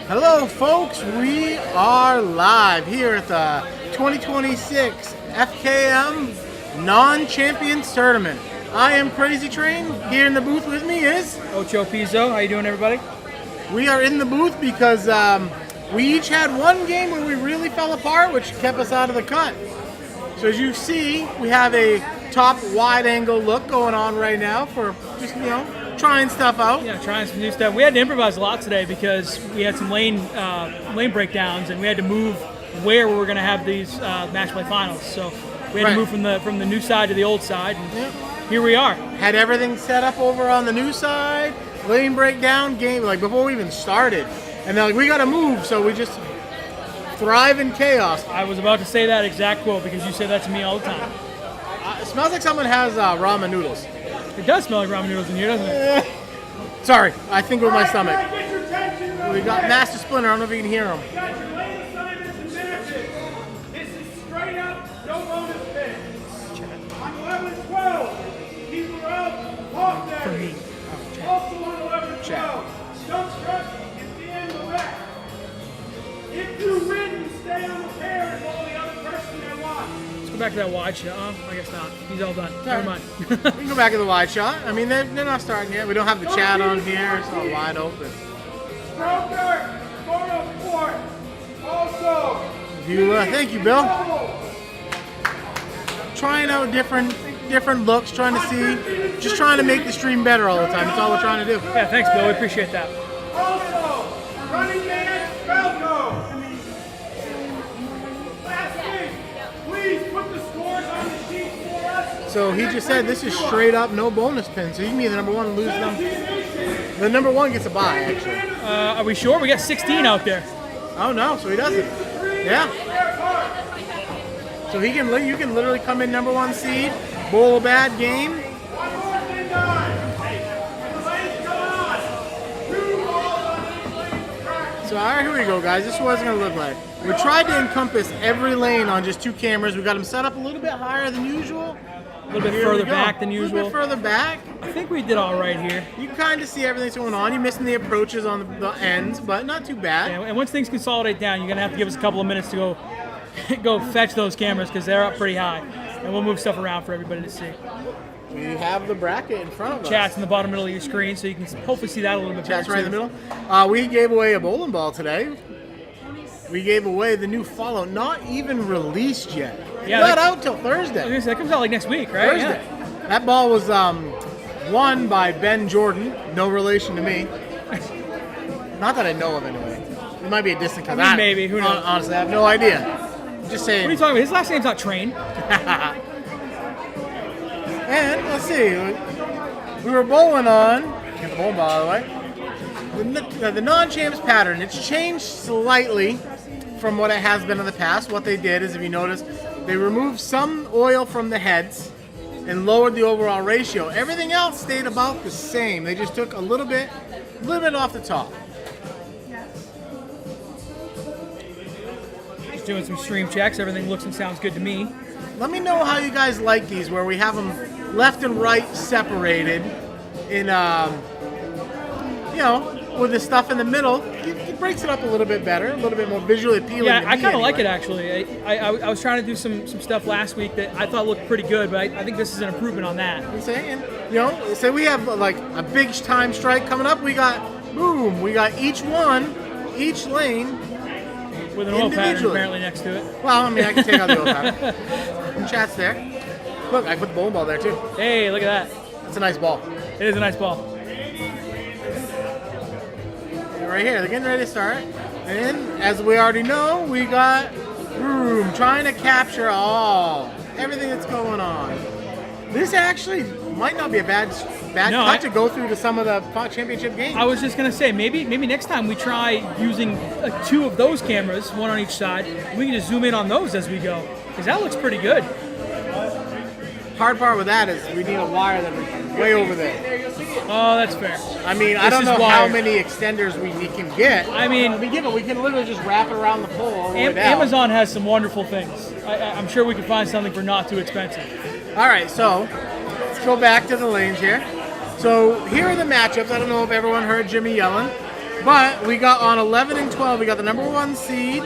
Hello, folks. We are live here at the 2026 FKM Non-Champions Tournament. I am Crazy Train. Here in the booth with me is Ocho Pizzo. How you doing, everybody? We are in the booth because we each had one game where we really fell apart, which kept us out of the cut. So as you see, we have a top wide-angle look going on right now for just, trying stuff out. Yeah, trying some new stuff. We had to improvise a lot today because we had some lane breakdowns, and we had to move where we were going to have these match play finals. So we had to move from the new side to the old side, and here we are. Had everything set up over on the new side, lane breakdown game, like before we even started. And they're like, we got to move, so we just thrive in chaos. I was about to say that exact quote because you say that to me all the time. It smells like someone has ramen noodles. It does smell like ramen noodles in here, doesn't it? Sorry, I think with my stomach. We got Master Splinter. I don't know if you can hear him. This is straight up, no bonus pin. On 11 and 12, people are up, Hawk Daddy. Also on 11 and 12, Stunt Truck is the end of the back. If you win, you stay on the pair and all the other person they want. Let's go back to that wide shot. I guess not. He's all done. Never mind. We can go back to the wide shot. I mean, they're not starting yet. We don't have the chat on here. It's all wide open. Broker, going up court. Also, Thank you, Bill. Trying out different looks, trying to see, just trying to make the stream better all the time. That's all we're trying to do. Yeah, thanks, Bill. We appreciate that. also, running man, Falco. Last thing, please put the scores on the sheet for us. So he just said this is straight up no bonus pin. So you can be the number one and lose them. The number one gets a bye, actually. Are we sure? We got 16 out there. Oh no, so he doesn't. Yeah. So you can literally come in number one seed, bowl a bad game. So all right, here we go, guys. This is what it's gonna look like. We tried to encompass every lane on just two cameras. We got them set up a little bit higher than usual. A little bit further back than A usual. little bit further back. I think we did all right here. You can kind of see everything's going on. You're missing the approaches on the ends, but not too bad. Yeah, and once things consolidate down, you're gonna have to give us a couple of minutes to go fetch those cameras because they're up pretty high, and we'll move stuff around for everybody to see. We have the bracket in front of us. Chat's in the bottom middle of your screen, so you can hopefully see that a little bit better. Chat's right in the too. middle. We gave away a bowling ball today. We gave away the new Fallout, not even released yet. Yeah, Not out till Thursday. That comes out like next week, right? Thursday. That ball was won by Ben Jordan, no relation to me. Not that I know of, anyway. It might be a distant cousin. I mean, maybe. Who knows? Honestly, I have no idea. I'm just saying. What are you talking about? His last name's not Train. And let's see, we were bowling on. Get the bowling ball out of the way. The non-champs pattern. It's changed slightly from what it has been in the past. What they did is, if you notice, they removed some oil from the heads and lowered the overall ratio. Everything else stayed about the same. They just took a little bit off the top. Just doing some stream checks. Everything looks and sounds good to me. Let me know how you guys like these, where we have them left and right separated in, with the stuff in the middle. It breaks it up a little bit better, a little bit more visually appealing. Yeah, to I me kind of like it anyway. actually. I was trying to do some stuff last week that I thought looked pretty good, but I think this is an improvement on that. I'm saying, say we have like a big time strike coming up. We got each lane. With an oil pattern apparently next to it. Well, I mean, I can take out the oil pattern. And chat's there. Look, I put the bowling ball there too. Hey, look at that. It's a nice ball. It is a nice ball. Right here, they're getting ready to start. And as we already know, we got Room trying to capture everything that's going on. This actually might not be a bad cut to go through to some of the championship games. I was just gonna say maybe next time we try using two of those cameras, one on each side. We can just zoom in on those as we go, because that looks pretty good. Hard part with that is we need a wire that's way over there. Oh, that's fair. I mean, I don't know how many extenders we can get. I mean, we can literally just wrap it around the pole all the way down. Amazon has some wonderful things. I'm sure we can find something for not too expensive. All right, so let's go back to the lanes here. So here are the matchups. I don't know if everyone heard Jimmy yelling. But we got on 11 and 12, we got the number 1 seed,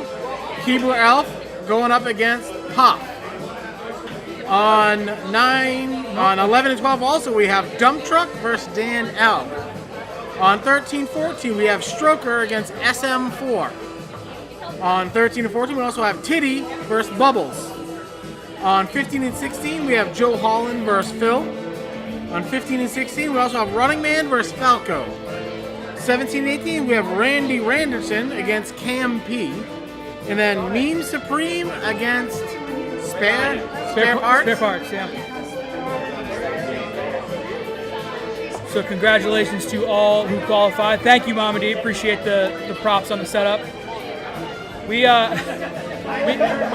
Keebler Elf, going up against Pop. On 11 and 12 also we have Dump Truck versus Dan L. On 13-14 we have Stroker against SM4. On 13 and 14 we also have Titty versus Bubbles. On 15 and 16 we have Joe Holland versus Phil. On 15 and 16 we also have Running Man versus Falco. 17 and 18 we have Randy Randerson against Cam P. And then Meme Supreme against Spare Parts? Spare Parts, yeah. So congratulations to all who qualified. Thank you, Mama D. Appreciate the props on the setup. We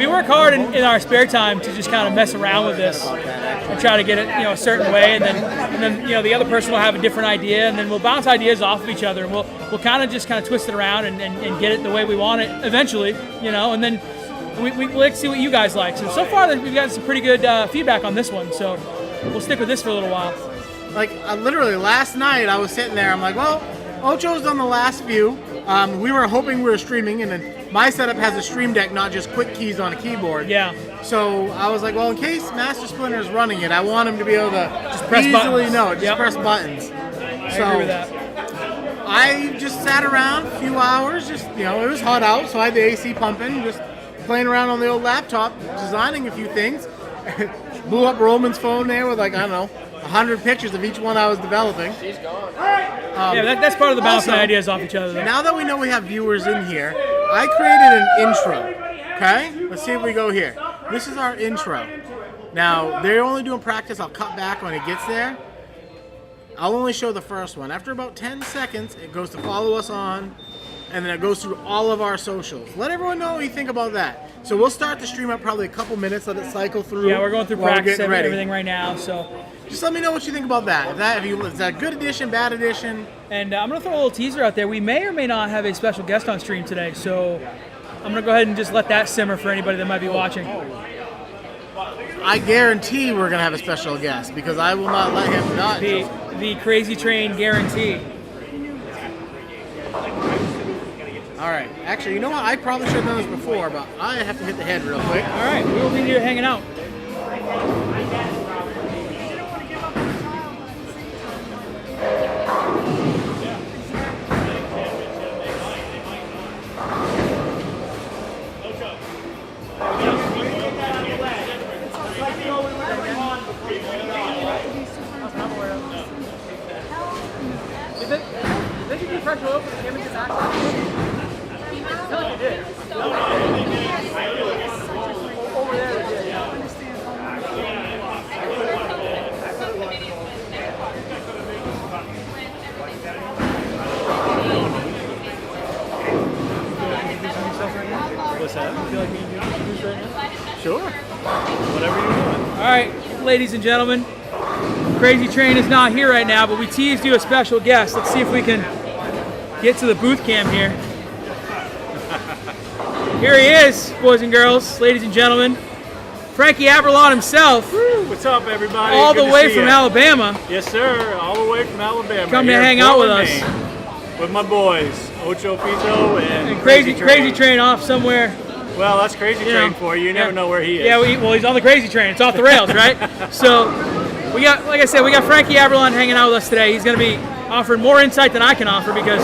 work hard in our spare time to just kind of mess around with this and try to get it, a certain way, and then the other person will have a different idea, and then we'll bounce ideas off of each other, and we'll kind of twist it around and get it the way we want it eventually, and then we like to see what you guys like. So far we've got some pretty good feedback on this one, so we'll stick with this for a little while. Like literally last night I was sitting there, I'm like, well, Ocho's done the last few. We were hoping we were streaming, and then my setup has a stream deck, not just quick keys on a keyboard. Yeah. So I was like, well, in case Master Splinter is running it, I want him to be able to just press easily buttons. press buttons. I agree with that. I just sat around a few hours, it was hot out, so I had the AC pumping, just playing around on the old laptop, designing a few things. Blew up Roman's phone there with 100 pictures of each one I was developing. She's gone. That's part of the bouncing ideas off each other, though. Now that we know we have viewers in here, I created an intro. Okay? Let's see if we go here. This is our intro. Now, they're only doing practice. I'll cut back when it gets there. I'll only show the first one. After about 10 seconds, it goes to follow us on, and then it goes through all of our socials. Let everyone know what you think about that. So we'll start the stream up probably a couple minutes, let it cycle through. Yeah, we're going through practice everything right now, so... Just let me know what you think about that. Is that a good addition, bad addition? And I'm going to throw a little teaser out there. We may or may not have a special guest on stream today, so I'm going to go ahead and just let that simmer for anybody that might be watching. I guarantee we're going to have a special guest because I will not let him not. The Crazy Train guarantee. All right. Actually, you know what? I probably should have done this before, but I have to hit the head real quick. All right. We will be here hanging out. Sure. Whatever you want. All right, ladies and gentlemen, Crazy Train is not here right now, but we teased you a special guest. Let's see if we can get to the booth cam here. Here he is, boys and girls, ladies and gentlemen. Frankie Aberlon himself. Woo, what's up, everybody? All Good the to way see from ya. Alabama. Yes, sir. All the way from Alabama. Come to Here in hang out with Portland, us. Maine. With my boys, Ocho Pizzo and Crazy Train off somewhere. Well, that's Crazy Train for you. You never know where he is. Yeah, well, he's on the Crazy Train. It's off the rails, right? So, we got, like I said, we got Frankie Aberlon hanging out with us today. He's going to be offering more insight than I can offer because,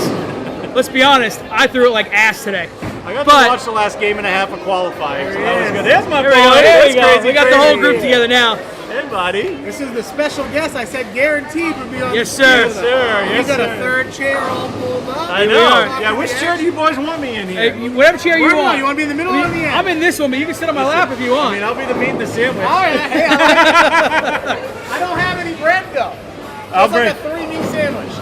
let's be honest, I threw it like ass today. I got to watch the last game and a half of qualifying. So that was good. There's my boy. There we go. Crazy, We got the whole group together now. Hey, buddy. This is the special guest I said guaranteed would be on Yes, the sir. Yes, sir. You Yes, got sir. a third chair all pulled up. I know. Yeah, which chair do you boys want me in here? Hey, whatever chair you want. You want to be in the middle or in the end? I'm in this one, but you can sit on my lap if you I want. mean, I'll be the meat and the sandwich. All right. Hey, I don't have any bread though. I'll It's like bring. a 3-meat sandwich.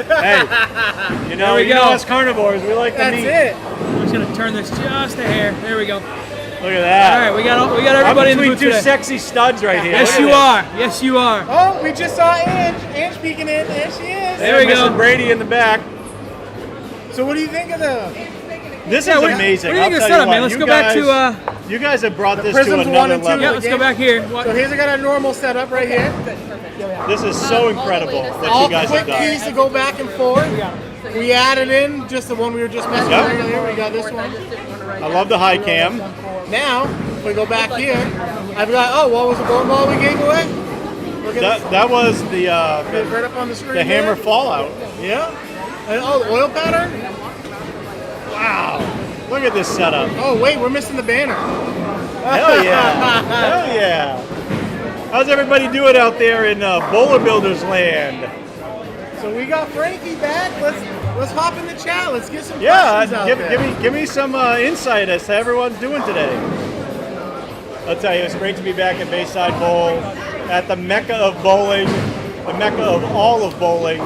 Hey, you know, we go. us carnivores, we like the That's meat. it. I'm just gonna turn this just a hair. There we go. Look at that. All right, we got everybody I'm in the between booth two today. sexy studs right here. Yes, Look at you this. are. Yes, you are. Oh, we just saw Ange. Ange peeking in. There she is. There we go. Mrs. Brady in the back. So what do you think of the This Yeah, is what- amazing. what do you think of the I'll tell setup, what, man? Let's you go back to, guys- You guys have brought this to Prisms 1 another and 2. level. Yeah, let's go back here. So here's I got a normal setup right here. This is so incredible what All you guys have quick done. keys to go back and forth. We added in just the one we were just messing Yep. with earlier. We got this one. I love the high cam. Now, if we go back here, I've got, oh, what was the bowling ball we gave away? Look at That was this. the Right up on the screen. hammer there. fallout. Yeah. And, oh, the oil pattern? Wow. Look at this setup. Oh, wait, we're missing the banner. Hell yeah. Hell yeah. How's everybody doing out there in Bowler Builders land? So we got Frankie back. Let's hop in the chat. Let's get some Yeah, questions out there. give me some insight as to how everyone's doing today. I'll tell you, it's great to be back at Bayside Bowl, at the mecca of bowling, the mecca of all of bowling.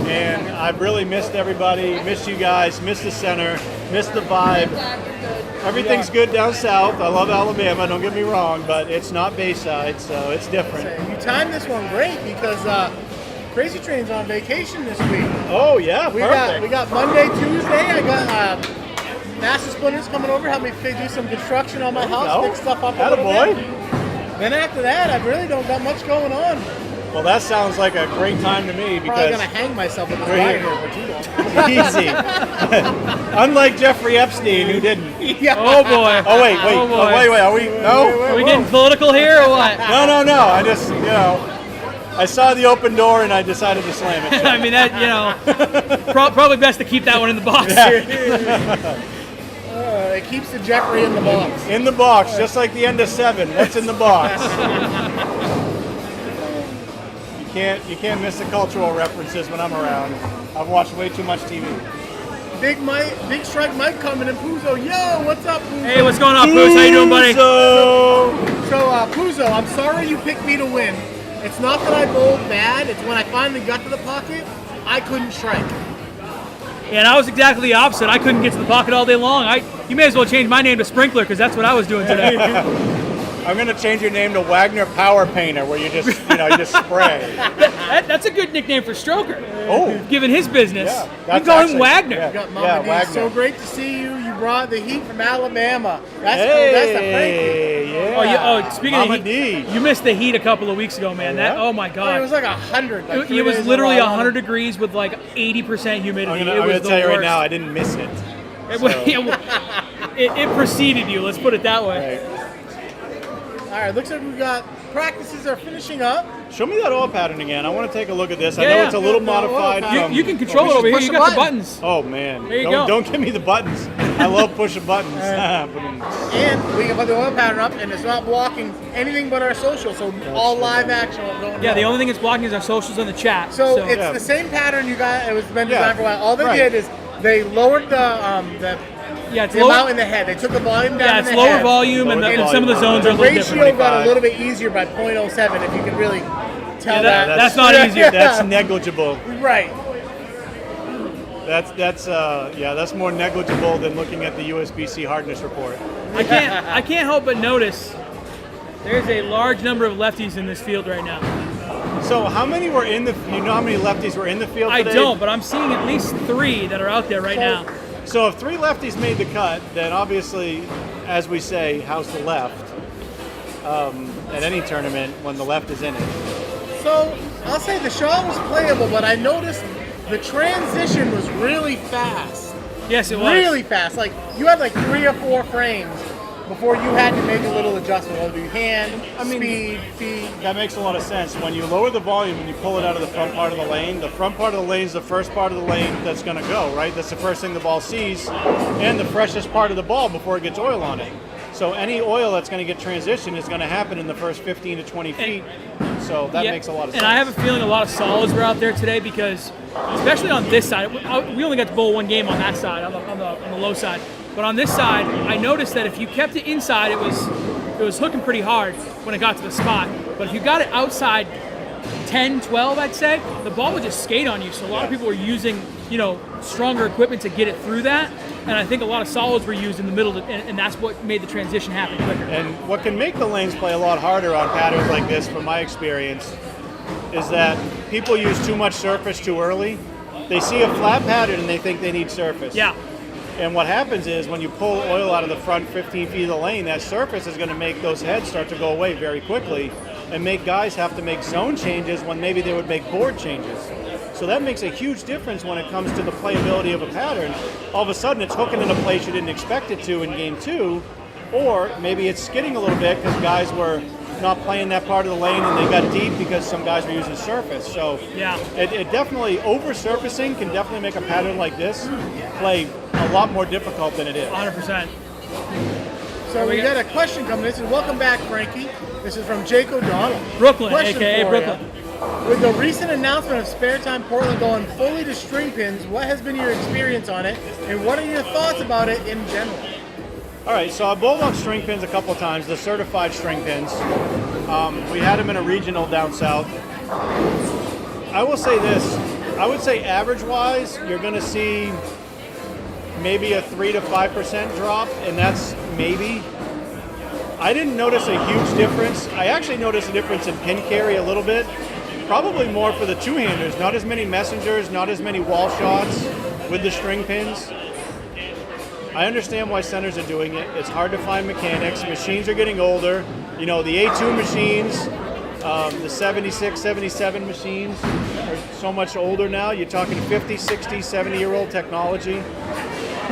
And I've really missed everybody, missed you guys, missed the center, missed the vibe. Everything's good down south. I love Alabama, don't get me wrong, but it's not Bayside, so it's different. You timed this one great because Crazy Train's on vacation this week. Oh yeah, We perfect. got Monday, Tuesday. I got Master Splinters coming over, help me do some construction on my house, go. fix stuff up a little Attaboy. bit. Then after that, I really don't got much going on. Well, that sounds like a great time to me Probably because gonna hang myself with this Right wire here. here for too long. easy. Unlike Jeffrey Epstein, who didn't. Yeah. Oh boy. Oh wait, Oh, boy. wait. Are we? No. Are we getting political here or what? No. I just, I saw the open door and I decided to slam it. I mean, that, probably best to keep that one in the box. It keeps the Jeffrey in the box. In the box, just like the end of 7. What's in the box? You can't miss the cultural references when I'm around. I've watched way too much TV. Big Strike Mike coming in. Puzo, yo, what's up, Puzo? Hey, what's going on, Poos? How you doing, buddy? So, Puzo, I'm sorry you picked me to win. It's not that I bowled bad. It's when I finally got to the pocket, I couldn't strike. And I was exactly the opposite. I couldn't get to the pocket all day long. You may as well change my name to Sprinkler because that's what I was doing today. I'm gonna change your name to Wagner Power Painter, where you just spray. That's a good nickname for Stroker. Oh, Given his business, Yeah, we that's call him actually- Wagner. yeah. You got Mama D. Wagner. So great to see you. You brought the heat from Alabama. That's the Frankie. Hey, yeah. Speaking Mama of heat, D. you missed the heat a couple of weeks ago, man. Yeah? Oh my It God. was like 100. Like It was literally 100 degrees with like 80% humidity. I'm it gonna was the tell you right worst. now, I didn't miss it. It preceded you. Let's put it that way. Right. All right, looks like we got practices are finishing up. Show me that oil pattern again. I want to take a look at this. I Yeah, know yeah. it's a little The oil modified. pattern. From, You can control we it should over here. push You a got the button. buttons. Oh man! There you don't, go. don't give me the buttons. I love pushing buttons. And we can put the oil pattern up, and it's not blocking anything but our social, so all live action going Yeah, on. the only thing it's blocking is our socials and the chat. So it's Yeah. the same pattern you got. It was been Yeah, designed for a while. All they right. did is they lowered the it's amount lower. in the head. They took the volume down. Yeah, in it's the lower head. volume, Lower and the some of the volume. zones are a The little ratio different. got a little bit easier by 0.07 if you can really tell Yeah, that. that's not easier. That's negligible. Right. That's more negligible than looking at the USBC hardness report. I can't help but notice there's a large number of lefties in this field right now. So how many were in the? You know how many lefties were in the field I today? don't, but I'm seeing at least 3 that are out there right now. So if 3 lefties made the cut, then obviously, as we say, how's the left? At any tournament, when the left is in it. So I'll say the shot was playable, but I noticed the transition was really fast. Yes, it was. Really fast. Like you had like 3 or 4 frames before you had to make a little adjustment, whether it be hand, speed, feet. That makes a lot of sense. When you lower the volume and you pull it out of the front part of the lane, the front part of the lane is the first part of the lane that's going to go, right? That's the first thing the ball sees, and the freshest part of the ball before it gets oil on it. So any oil that's going to get transitioned is going to happen in the first 15 to 20 feet. So that makes a lot of sense. And I have a feeling a lot of solids were out there today because, especially on this side, we only got to bowl one game on that side, on the low side. But on this side, I noticed that if you kept it inside, it was hooking pretty hard when it got to the spot. But if you got it outside 10, 12, I'd say, the ball would just skate on you. So a lot of people were using, stronger equipment to get it through that. And I think a lot of solids were used in the middle, and that's what made the transition happen quicker. And what can make the lanes play a lot harder on patterns like this, from my experience, is that people use too much surface too early. They see a flat pattern and they think they need surface. Yeah. And what happens is when you pull oil out of the front 15 feet of the lane, that surface is going to make those heads start to go away very quickly and make guys have to make zone changes when maybe they would make board changes. So So that makes a huge difference when it comes to the playability of a pattern. All of a sudden it's hooking in a place you didn't expect it to in game 2, or maybe it's skidding a little bit because guys were not playing that part of the lane and they got deep because some guys were using surface. So Yeah. it definitely, over-surfacing can definitely make a pattern like this play a lot more difficult than it is. 100%. So we got a question coming. This is welcome back, Frankie. This is from Jake O'Donnell. Brooklyn, Question a.k.a. for Brooklyn. ya. With the recent announcement of Spare Time Portland going fully to string pins, what has been your experience on it, and what are your thoughts about it in general? All right, so I bowled on string pins a couple of times, the certified string pins. We had them in a regional down south. I will say this, I would say average-wise, you're going to see maybe a 3 to 5% drop, and that's maybe. I didn't notice a huge difference. I actually noticed a difference in pin carry a little bit, probably more for the two-handers, not as many messengers, not as many wall shots with the string pins. I understand why centers are doing it. It's hard to find mechanics. Machines are getting older. You know, the A2 machines, the 76, 77 machines are so much older now. You're talking 50, 60, 70-year-old technology.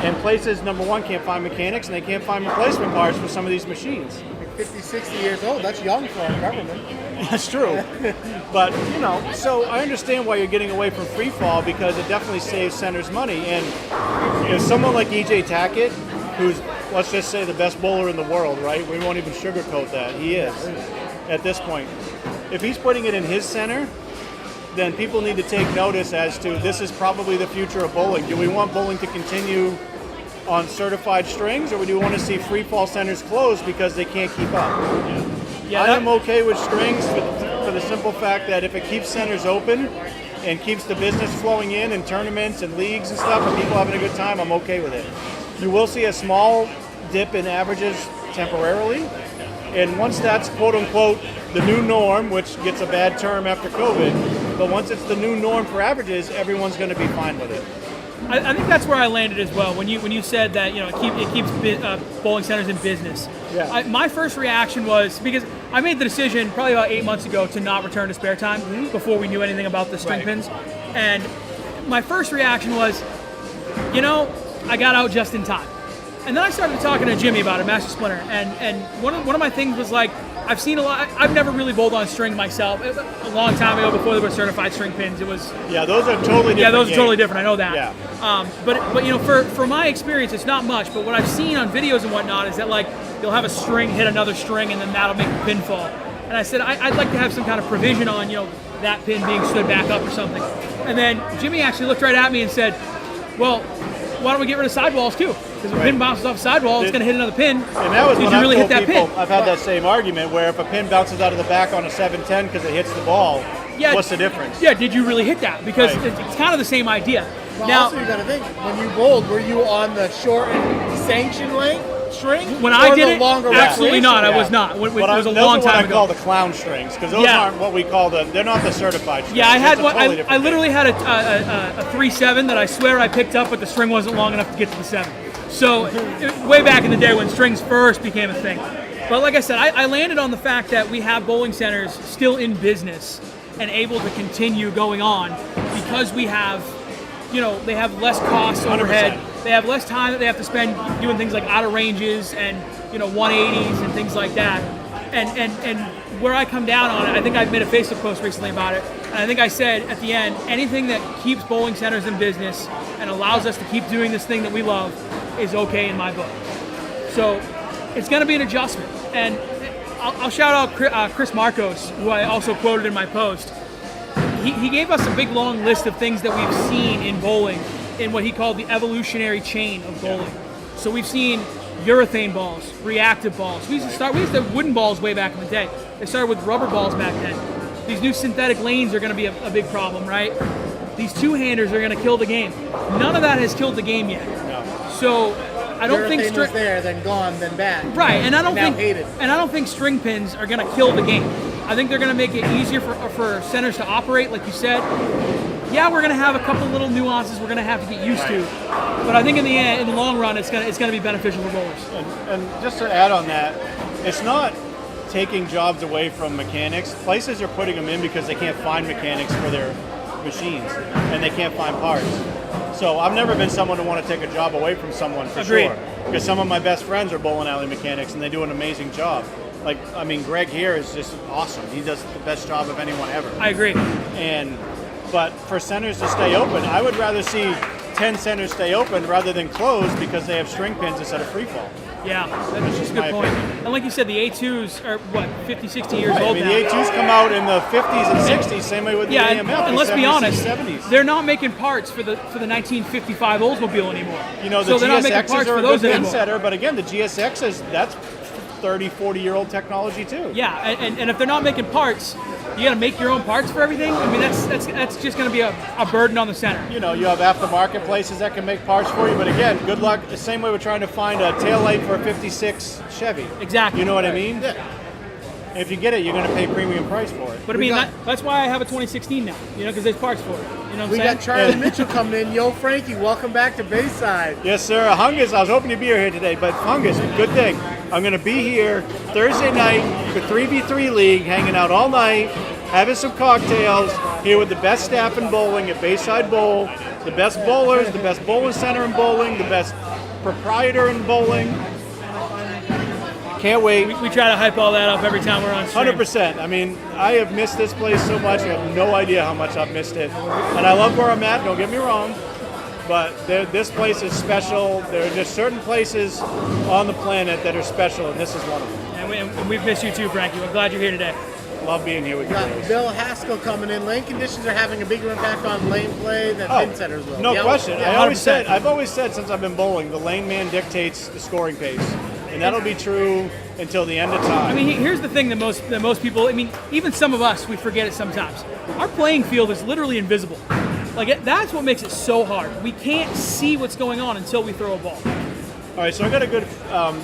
And places, number one, can't find mechanics, and they can't find replacement parts for some of these machines. 50, 60 years old, that's young for our government. That's true. But, you know, so I understand why you're getting away from free fall, because it definitely saves centers money. And if someone like EJ Tackett, who's, let's just say, the best bowler in the world, right? We won't even sugarcoat that. He is at this point. If he's putting it in his center, then people need to take notice as to this is probably the future of bowling. Do we want bowling to continue on certified strings, or do we want to see free fall centers closed because they can't keep up? Yeah, I am okay with strings for the simple fact that if it keeps centers open and keeps the business flowing in tournaments and leagues and stuff and people having a good time, I'm okay with it. You will see a small dip in averages temporarily, and once that's quote-unquote the new norm, which gets a bad term after COVID, but once it's the new norm for averages, everyone's going to be fine with it. I think that's where I landed as well. When you said that, you know, it keeps bowling centers in business. Yeah. My first reaction was, because I made the decision probably about 8 months ago to not return to spare time before we knew anything about the string pins, and my first reaction was, you know, I got out just in time. And then I started talking to Jimmy about it, Master Splinter, and one of my things was like, I've seen a lot. I've never really bowled on string myself. A long time ago, before there were certified string pins, it was. Yeah, those are totally different. Yeah, those are totally different. I know that. Yeah. But you know, for my experience, it's not much. But what I've seen on videos and whatnot is that, like, you'll have a string hit another string, and then that'll make the pin fall. And I said I'd like to have some kind of provision on, you know, that pin being stood back up or something. And then Jimmy actually looked right at me and said, "Well, why don't we get rid of sidewalls too? Because if a pin bounces off a sidewall, it's going to hit another pin. And that was Did when you I've really told hit that people, pin? I've had that same argument where if a pin bounces out of the back on a 710 because it hits the ball, what's the difference? Yeah, did you really hit that? Because Right. it's kind of the same idea. Well, Now, also you got to think, when you bowled, were you on the short sanction length string? when or I did the it, longer absolutely recreation? not. I Yeah. was not. It was But a those long are what time I call ago. the clown strings, because those Yeah. aren't what we call they're not the certified strings. Yeah, I had It's a one. totally I different literally thing. had a 3-7 that I swear I picked up, but the string wasn't long enough to get to the 7. So way back in the day when strings first became a thing. But like I said, I landed on the fact that we have bowling centers still in business and able to continue going on because we have, you know, they have less costs overhead. 100%. They have less time that they have to spend doing things like out of ranges and, you know, 180s and things like that. And where I come down on it, I think I made a Facebook post recently about it, and I think I said at the end, anything that keeps bowling centers in business and allows us to keep doing this thing that we love is okay in my book. So it's going to be an adjustment. And I'll shout out Chris Marcos, who I also quoted in my post. He gave us a big long list of things that we've seen in bowling in what he called the evolutionary chain of bowling. So we've seen urethane balls, reactive balls. We used to have wooden balls way back in the day. They started with rubber balls back then. These new synthetic lanes are going to be a big problem, right? These two-handers are going to kill the game. None of that has killed the game yet. No. So I don't think Urethane was there, then gone, then back. right, and I don't now think hated. and I don't think string pins are going to kill the game. I think they're going to make it easier for centers to operate, like you said. Yeah, we're going to have a couple little nuances we're going to have to get used to, but I think in the long run, it's going to be beneficial for bowlers. And just to add on that, it's not taking jobs away from mechanics. Places are putting them in because they can't find mechanics for machines, and they can't find parts. So I've never been someone to want to take a job away from someone for Agreed. sure. Because some of my best friends are bowling alley mechanics, and they do an amazing job. Like, I mean, Greg here is just awesome. He does the best job of anyone ever. I agree. But for centers to stay open, I would rather see 10 centers stay open rather than closed because they have string pins instead of free fall. Yeah, that's just a my good point. opinion. And like you said, the A2s are, what, 50, 60 years Right, I old mean, now. the A2s come out in the 50s and 60s, same way with the Yeah, AML. and let's be 70s, honest, 70s. they're not making parts for the 1955 Oldsmobile anymore. You know, so the they're not making GSXs parts are for a those good pin anymore. setter, but again, the GSXs, that's 30, 40-year-old technology too. Yeah, and if they're not making parts, you got to make your own parts for everything. I mean, that's just going to be a burden on the center. You know, you have aftermarket places that can make parts for you, but again, good luck. The same way we're trying to find a taillight for a 56 Chevy. Exactly. You know what I mean? Yeah. If you get it, you're going to pay premium price for it. But I mean, that's why I have a 2016 now. You know, because there's parts for it. You know what I'm We saying? got Charlie Mitchell coming in. Yo, Frankie, welcome back to Bayside. Yes, sir. Hungus, I was hoping to be here today, but Hungus, good thing. I'm going to be here Thursday night for 3v3 League, hanging out all night, having some cocktails, here with the best staff in bowling at Bayside Bowl, the best bowlers, the best bowling center in bowling, the best proprietor in bowling. Can't wait. We try to hype all that up every time we're on stream. 100%. I mean, I have missed this place so much. You have no idea how much I've missed it. And I love where I'm at, don't get me wrong. But this place is special. There are just certain places on the planet that are special, and this is one of them. And we've missed you too, Frankie. We're glad you're here today. Love being here with you Got guys. Bill Haskell coming in. Lane conditions are having a bigger impact on lane play than pin setters will. No Yeah, question. yeah, I've always said since I've been bowling, the lane man dictates the scoring pace, and that'll be true until the end of time. I mean, here's the thing that most people, I mean, even some of us, we forget it sometimes. Our playing field is literally invisible. Like, that's what makes it so hard. We can't see what's going on until we throw a ball. All right, so I got a good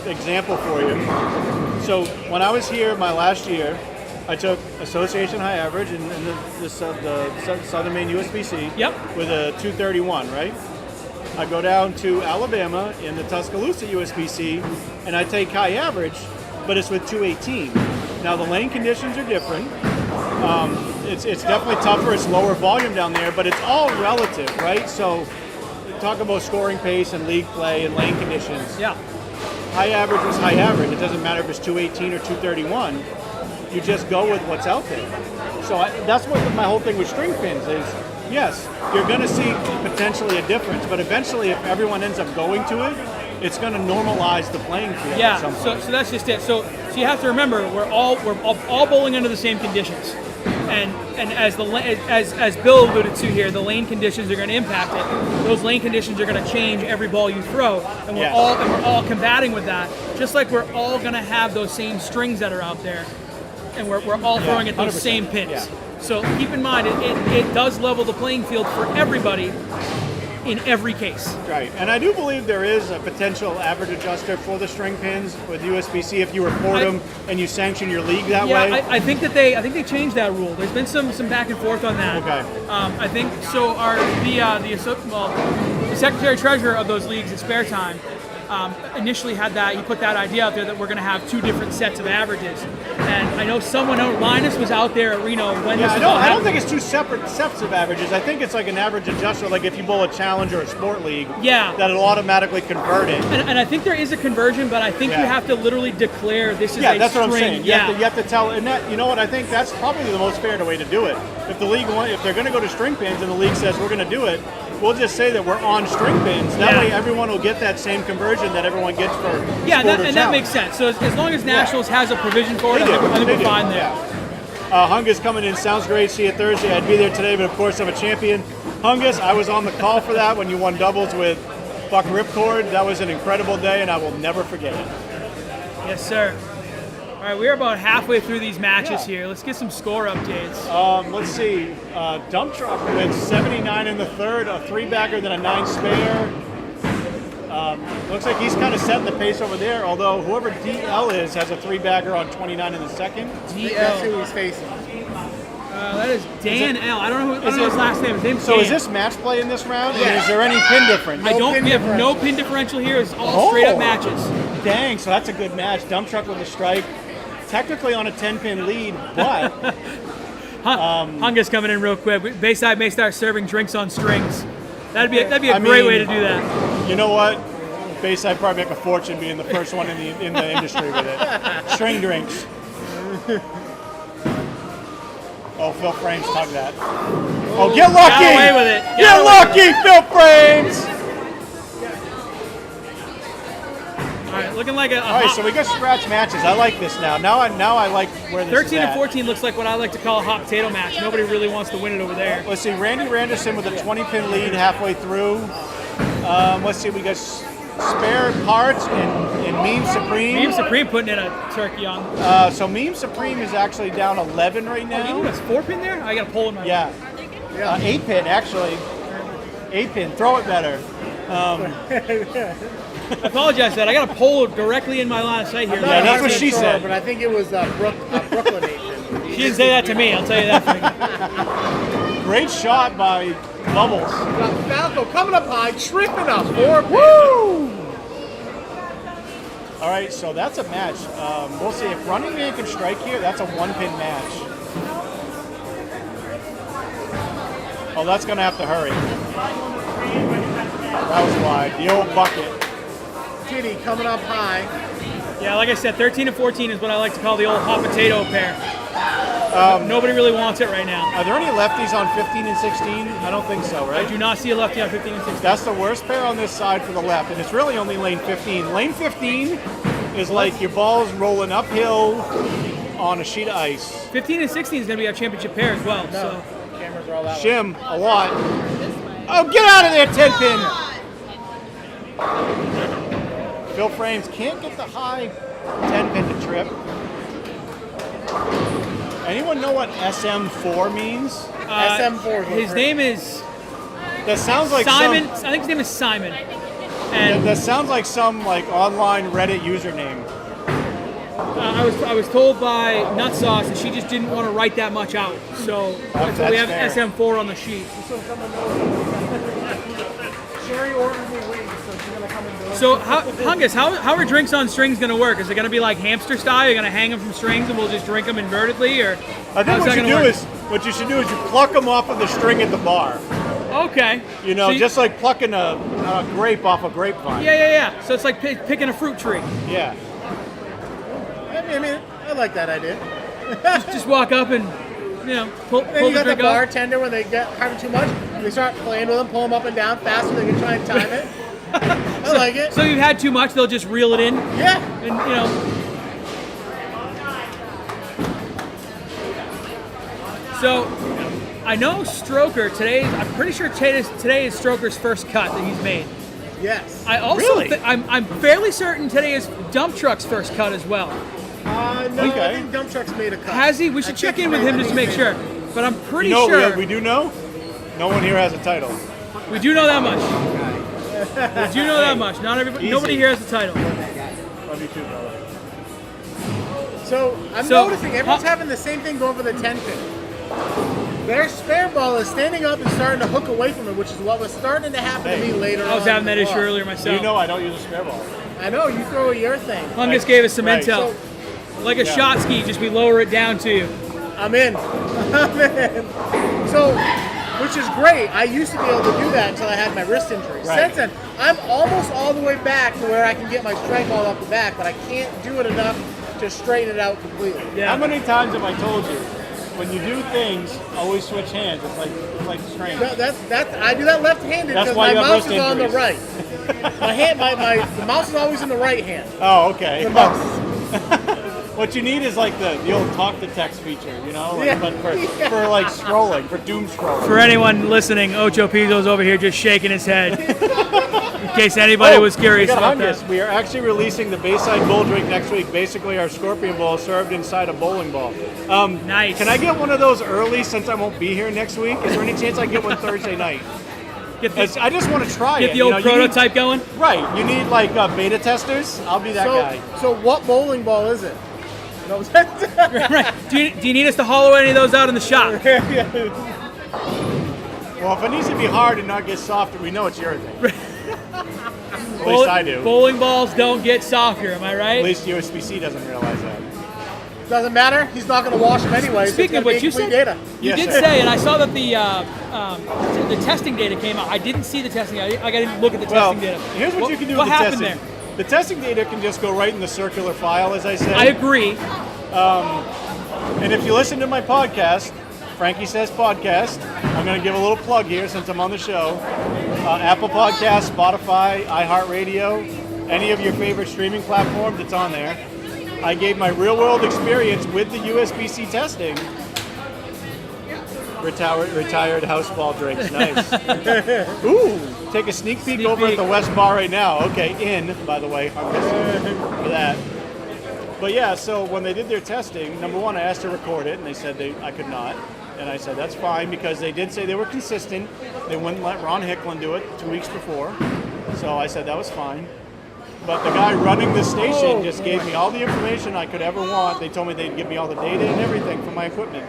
example for you. So when I was here my last year, I took Association High Average in the Southern Maine USBC Yep. with a 231, right? I go down to Alabama in the Tuscaloosa USBC, and I take High Average, but it's with 218. Now the lane conditions are different. It's definitely tougher. It's lower volume down there, but it's all relative, right? So talk about scoring pace and league play and lane conditions. Yeah. High average was high average. It doesn't matter if it's 218 or 231. You just go with what's out there. So that's what my whole thing with string pins is. Yes, you're going to see potentially a difference, but eventually if everyone ends up going to it, it's going to normalize the playing field. Yeah, at some point. so that's just it. So you have to remember we're all bowling under the same conditions, and as Bill alluded to here, the lane conditions are going to impact it. Those lane conditions are going to change every ball you throw, and we're all combating with that. Just like we're all going to have those same strings that are out there, and we're all throwing at those 100%. same pins. Yeah. So keep in mind it does level the playing field for everybody in every case. Right, and I do believe there is a potential average adjuster for the string pins with USBC if you report them and you sanction your league that way. I think that they changed that rule. There's been some back and forth on that. Okay. I think so. The secretary treasurer of those leagues at Spare Time initially had that. He put that idea out there that we're going to have two different sets of averages. And I know someone, Linus was out there at Reno when this was all I don't happening. think it's two separate sets of averages. I think it's like an average adjuster, like if you bowl a challenge or a sport league, Yeah. that it'll automatically convert it. And I think there is a conversion, but I think you Yeah. have to literally declare this is Yeah, a that's string. what I'm saying. You Yeah. have to tell, and that, you know what, I think that's probably the most fair way to do it. If the league if they're going to go to string pins and the league says we're going to do it, we'll just say that we're on string pins. That Yeah. way everyone will get that same conversion that everyone gets for Yeah, sport or that challenge. makes sense. So as long as Nationals has a provision for it, I think They we're do. fine there. Yeah. Hungus coming in. Sounds great. See you Thursday. I'd be there today, but of course I'm a champion. Hungus, I was on the call for that when you won doubles with Buck Ripcord. That was an incredible day, and I will never forget it. Yes, sir. All right, we're about halfway through these matches here. Let's get some score updates. Let's see. Dump Truck with 79 in the third, a three-bagger, then a 9 spare. Looks like he's kind of setting the pace over there, although whoever DL is has a three-bagger on 29 in the second. That's who he's facing. That is Dan L. I don't know his last name. His name's So Dan. is this match play in this round? Yeah. And is there any pin difference? I don't. pin We have no differential. pin differential here. It's all straight up matches. Dang, so that's a good match. Dump Truck with a strike. Technically on a 10-pin lead, but Hunga's coming in real quick. Bayside may start serving drinks on strings. That'd be a great way to do that. You know what? Bayside probably make a fortune being the first one in the industry with it. String drinks. Oh, Phil Frames tugged that. Oh, get lucky! Got away with it. Get lucky, Phil Frames! All right, looking like a All right, so we got scratch matches. I like this now. Now I like where this 13 is to at. 14 looks like what I like to call a hot potato match. Nobody really wants to win it over there. Let's see, Randy Randerson with a 20-pin lead halfway through. Let's see, we got Spare Parts and Meme Supreme. Meme Supreme putting in a turkey on. So Meme Supreme is actually down 11 right now. Oh, that's 4-pin there? I got a pole in my Yeah. 8-pin, actually. 8-pin, throw it better. I apologize for that. I got a pole directly in my line of sight here. Yeah, that's what she said. But I think it was Brooklyn 8-pin. She didn't say that to me, I'll tell you that. Great shot by Bubbles. Falco coming up high, tripping up 4-pin. Woo! All right, so that's a match. We'll see if Running Man can strike here. That's a 1-pin match. Oh, that's going to have to hurry. That was wide. The old bucket. Kitty coming up high. Yeah, like I said, 13 to 14 is what I like to call the old hot potato pair. Nobody really wants it right now. Are there any lefties on 15 and 16? I don't think so, right? I do not see a lefty on 15 and 16. That's the worst pair on this side for the left, and it's really only lane 15. Lane 15 is like your ball's rolling uphill on a sheet of ice. 15 and 16 is going to be our championship pair as well. So Cameras are all that way. Shim, a lot. Oh, get out of there, 10-pin! Phil Frames can't get the high 10-pin to trip. Anyone know what SM4 means? SM4. his name is That sounds like Simon. some. I think his name is Simon. That, And that sounds like some like online Reddit username. I was told by Nutsauce that she just didn't want to write that much out. So that's why we have that's fair. SM4 on the sheet. Sherry ordered me wings, so she's gonna come and do it. So, Hungus, how are drinks on strings going to work? Is it going to be like hamster style? You're going to hang them from strings and we'll just drink them invertedly, or I think what you should do is you pluck them off of the string at the bar. okay? You know, So you- just like plucking a grape off a grapevine. yeah. So it's like picking a fruit tree. Yeah. I mean, I like that idea. Just walk up and pull Then the you got the drink up. bartender when they get having too much. They start playing with them, pull them up and down faster. They can try and time it. I like it. So you've had too much, they'll just reel it in, Yeah. and So I know Stroker today. I'm pretty sure today is Stroker's first cut that he's made. Yes. I also Really? I'm fairly certain today is Dump Truck's first cut as well. No, I Okay. think Dump Truck's made a cut. Has he? We should I check think in with he him made just to make a sure. But I'm pretty You know sure what we do know? No one here has a title. we do know that much. We do know that much. Not everybody. Easy. Nobody here has the title. Love you too, brother. So I'm So, noticing everyone's having the same thing going for the 10-pin. Their spare ball is standing up and starting to hook away from it, which is what was starting to happen to me later on. I was having that in the issue bar. earlier myself. You know I don't use a spare ball. I know, you throw your thing. Hungus gave us some Right. intel. Like a Yeah. shot ski, just we lower it down to you. I'm in. I'm in. So, which is great. I used to be able to do that until I had my wrist injury. Right. Since then, I'm almost all the way back to where I can get my strike ball off the back, but I can't do it enough to straighten it out completely. Yeah. How many times have I told you? When you do things, always switch hands. It's like strange. No, that's I do that left-handed That's because why my you have mouse is wrist on the injuries. right. The mouse is always in the right hand. Oh, okay. The mouse. What you need is like the old talk to text feature, you know, like, Yeah. but for like scrolling, for doom scrolling. For anyone listening, Ocho Pizzo's over here just shaking his head. In case anybody was curious we got about that. Hungus. We are actually releasing the Bayside Bowl drink next week. Basically, our scorpion ball served inside a bowling ball. Nice. Can I get one of those early since I won't be here next week? Is there any chance I can get one Thursday night? Get the, I just want to try get it. the old you know, you need- prototype going? Right. You need like beta testers. I'll be that guy. So what bowling ball is it? No, Right. Do you need us to hollow any of those out in the shop? Well, if it needs to be hard and not get softer, we know it's your thing. At least I do. Bowling balls don't get softer, am I right? At least USBC doesn't realize that. Doesn't matter. He's not going to wash them anyway. Speaking of which, you said data. you Yes, did sir. say, and I saw that the testing data came out. I didn't see the testing. I didn't look at the Well, testing data. here's what you can do What with the happened testing. there? The testing data can just go right in the circular file, as I said. I agree. And if you listen to my podcast, Frankie Says Podcast, I'm going to give a little plug here since I'm on the show. Apple Podcasts, Spotify, iHeartRadio, any of your favorite streaming platforms, it's on there. I gave my real-world experience with the USB-C testing. Retired house ball drinks, nice. Ooh, take a sneak peek over at the West Bar right now. Okay, by the way, I'm missing for that. But yeah, so when they did their testing, number one, I asked to record it, and they said I could not. And I said, that's fine, because they did say they were consistent. They wouldn't let Ron Hicklin do it 2 weeks before. So I said that was fine. But the guy running the station just gave me all the information I could ever want. They told me they'd give me all the data and everything for my equipment.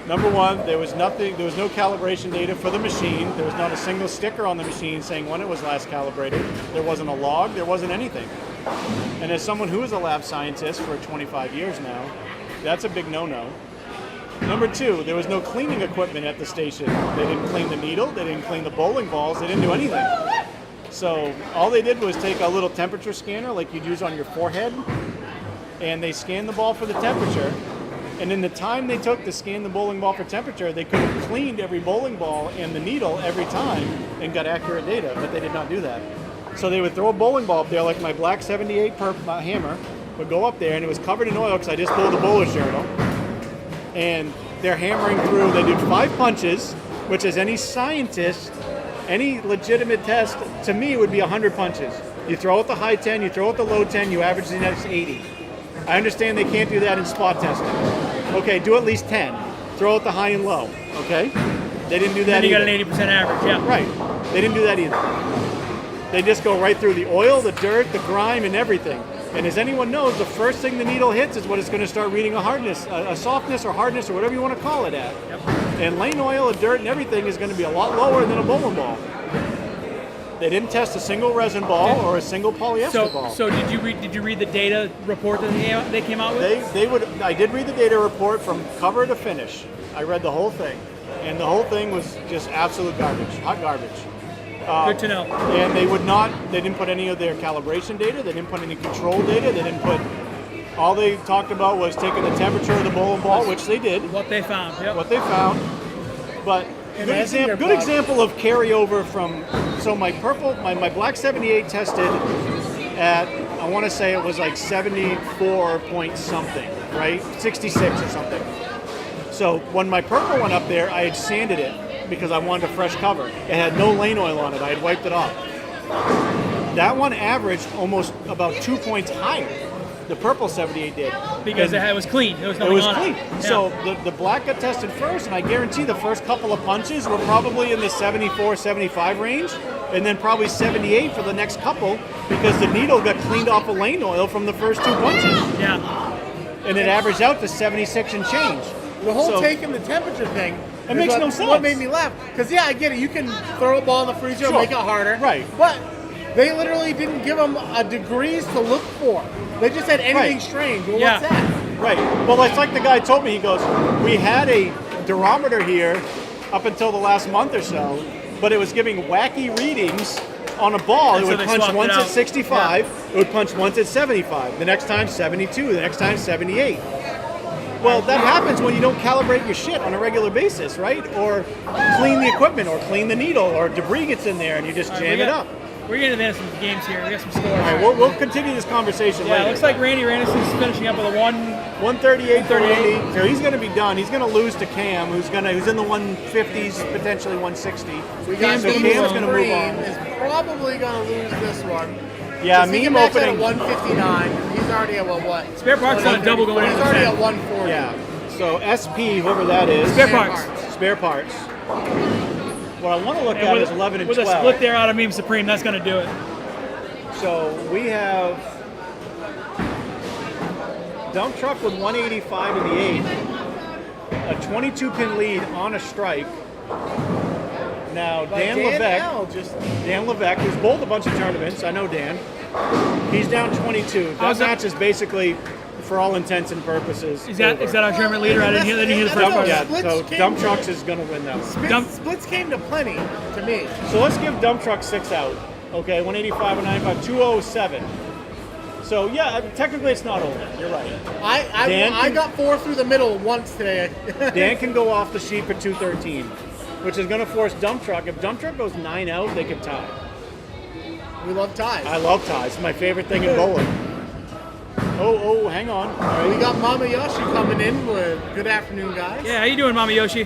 Number one, there was no calibration data for the machine. There was not a single sticker on the machine saying when it was last calibrated. There wasn't a log, there wasn't anything. And as someone who is a lab scientist for 25 years now, that's a big no-no. Number two, there was no cleaning equipment at the station. They didn't clean the needle, they didn't clean the bowling balls, they didn't do anything. So all they did was take a little temperature scanner like you'd use on your forehead, and they scanned the ball for the temperature. And in the time they took to scan the bowling ball for temperature, they could have cleaned every bowling ball and the needle every time and got accurate data, but they did not do that. So they would throw a bowling ball up there, like my black 78 hammer would go up there, and it was covered in oil because I just bowled a bowler's journal. And they're hammering through. They did 5 punches, which as any scientist, any legitimate test, to me would be 100 punches. You throw at the high 10, you throw at the low 10, you average the next 80. I understand they can't do that in spot testing. Okay, do at least 10. Throw at the high and low, okay? They didn't do that Then you either. got an 80% average, yeah. Right. They didn't do that either. They just go right through the oil, the dirt, the grime, and everything. And as anyone knows, the first thing the needle hits is what it's going to start reading a hardness, a softness or hardness or whatever you want to call it at. Yep. And lane oil, and dirt, and everything is going to be a lot lower than a bowling ball. They didn't test a single resin ball or a single polyester ball. So did you read the data report that they came out with? I did read the data report from cover to finish. I read the whole thing, and the whole thing was just absolute garbage, hot garbage. Good to know. And they didn't put any of their calibration data, they didn't put any control data, all they talked about was taking the temperature of the bowling ball, which they did. What they found, yep. What they found. But good example of carryover from, so my black 78 tested at, I want to say it was like 74 point something, right? 66 or something. So when my purple went up there, I had sanded it because I wanted a fresh cover. It had no lane oil on it. I had wiped it off. That one averaged almost about 2 points higher. The purple 78 did. Because it was clean. There was nothing on clean. it. Yeah. So the black got tested first, and I guarantee the first couple of punches were probably in the 74, 75 range, and then probably 78 for the next couple because the needle got cleaned off of lane oil from the first 2 punches. Yeah. And it averaged out to 76 and change. The whole taking the temperature thing. It makes no sense. What made me laugh? Because I get it. You can throw a ball in the freezer and make it harder. Right. But they literally didn't give them degrees to look for. They just said anything strange. Well, Yeah. what's that? Right. Well, it's like the guy told me. He goes, we had a durometer here up until the last month or so, but it was giving wacky readings on a ball. And it so would they punch swapped it once at out. 65. It would punch once at 75. The next time 72. The next time 78. Well, that happens when you don't calibrate your shit on a regular basis, right? Or clean the equipment, or clean the needle, or debris gets in there and you just jam it up. We're getting into some games here. We got some scores. All right, we'll continue this conversation Yeah, later. it looks like Randy Randerson's finishing up with a 138 for Randy. So he's going to be done. He's going to lose to Cam, who's in the 150s, potentially 160. We got So Cam's Cam's going to move Green on. is probably going to lose this one. Yeah, He meme matched at opening. 159. He's already at what? Spare parts on a double going He's into already the at 140. Yeah. So SP, whoever that is. Spare parts. Spare parts. What I want to look And at with is 11 and with 12. a split there out of Meme Supreme, that's going to do it. So we have dump truck with 185 in the 8th, a 22-pin lead on a strike. Now Dan Levesque, who's bowled a bunch of tournaments, I know Dan. He's down 22. That match is basically for all intents and purposes. Is that our tournament leader? I didn't hear the first Dump- part. Yeah, Splits so came- Dump Trucks is going to win that one. Dump- Splits came to plenty to me. So let's give Dump Truck 6 out. Okay, 185 and 95, 207. So yeah, technically it's not over. You're right. Dan I can- got 4 through the middle once today. Dan can go off the sheet for 213, which is going to force Dump Truck. If Dump Truck goes 9 out, they can tie. We love ties. I love ties. It's my favorite thing in bowling. Oh, hang on. All right. We got Mama Yoshi coming in with good afternoon, guys. Yeah, how you doing, Mama Yoshi?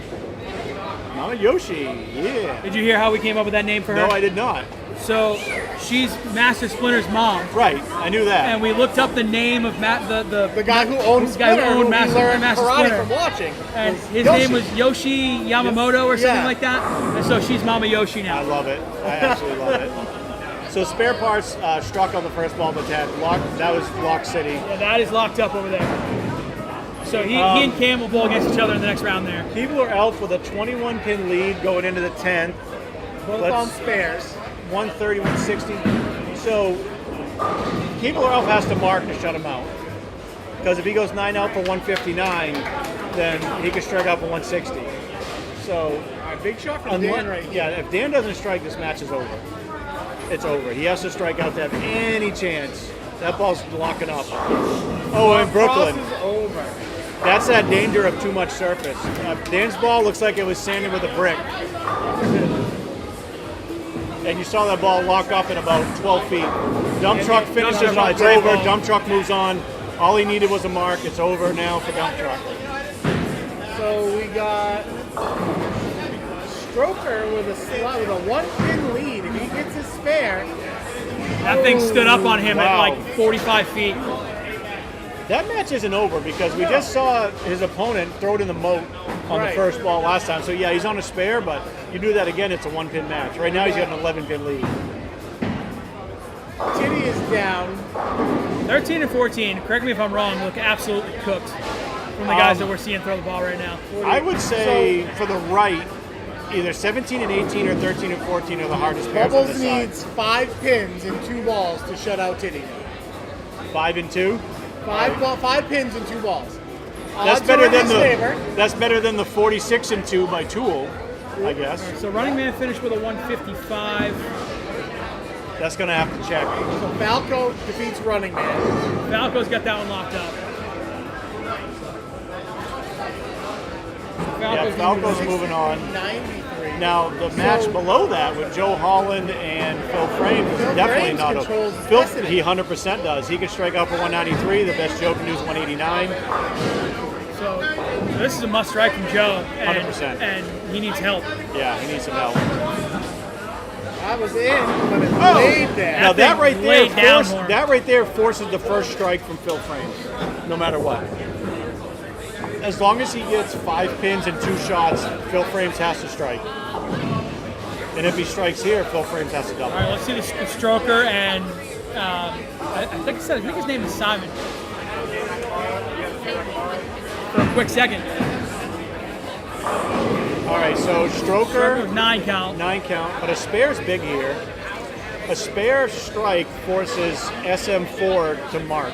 Mama Yoshi, yeah. Did you hear how we came up with that name for her? No, I did not. So she's Master Splinter's mom, Right, I knew that. and we looked up the name of The guy who owns the guy who Splinter, owned we Master- learned Master karate Splinter. from watching. and was his Yoshi. name was Yoshi Yamamoto or something Yeah. like that. And so she's Mama Yoshi I now. love it. I absolutely love it. So spare parts struck on the first ball, but that was Lock City. Yeah, that is locked up over there. So he and Cam will bowl against each other in the next round there. Keebler Elf with a 21-pin lead going into the 10th. Both Let's- on spares. 130, 160. So Keebler Elf has to mark to shut him out. Because if he goes 9 out for 159, then he can strike out for 160. So All right, big shot from Dan right here. yeah, if Dan doesn't strike, this match is over. It's over. He has to strike out to have any chance. That ball's locking up. Oh, and Brooklyn. Cross is over. That's that danger of too much surface. Dan's ball looks like it was sanded with a brick. And you saw that ball lock up in about 12 feet. Dump Truck finishes Dump on Truck, it's great over. ball. Dump Truck moves on. All he needed was a mark. It's over now for Dump Truck. So we got Stroker with a 1-pin lead. If he gets his spare, That thing stood up on him at Wow. like 45 feet. That match isn't over because we just saw his opponent throw it in the moat on Right. the first ball last time. So yeah, he's on a spare, but you do that again, it's a 1-pin match. Right now he's got an 11-pin lead. Titty is down. 13 and 14. Correct me if I'm wrong. Look absolutely cooked from the guys that we're seeing throw the ball right now. I would say for the right, either 17 and 18 or 13 and 14 are the hardest pairs on Bubbles this side. needs 5 pins and 2 balls to shut out Titty. 5 and 2. 5 pins and 2 balls. That's Odds better are in than his the favor. that's better than the 46 and 2 by Tool, I guess. So running man finished with a 155. That's gonna have to check. So Falco defeats Running Man. Falco's got that one locked up. Yeah, Falco's moving on. 93. Now the match So- below that with Joe Holland and Phil Frames is Phil definitely Frames not controls a his Phil. destiny. He 100% does. He can strike out for 193. The best Joe can do is 189. So this is a must strike from Joe. And, 100%. And he needs help. Yeah, he needs some help. I was in, but it Oh! laid there. Now that right thing there laid down forces more. that right there forces the first strike from Phil Frames, no matter what. As long as he gets 5 pins and 2 shots, Phil Frames has to strike. And if he strikes here, Phil Frames has to double. All right, let's see the stroker and I think his name is Simon. For a quick second. All right, so Stroker Stroker, with 9 count. 9 count, but a spare's big here. A spare strike forces SM4 to mark.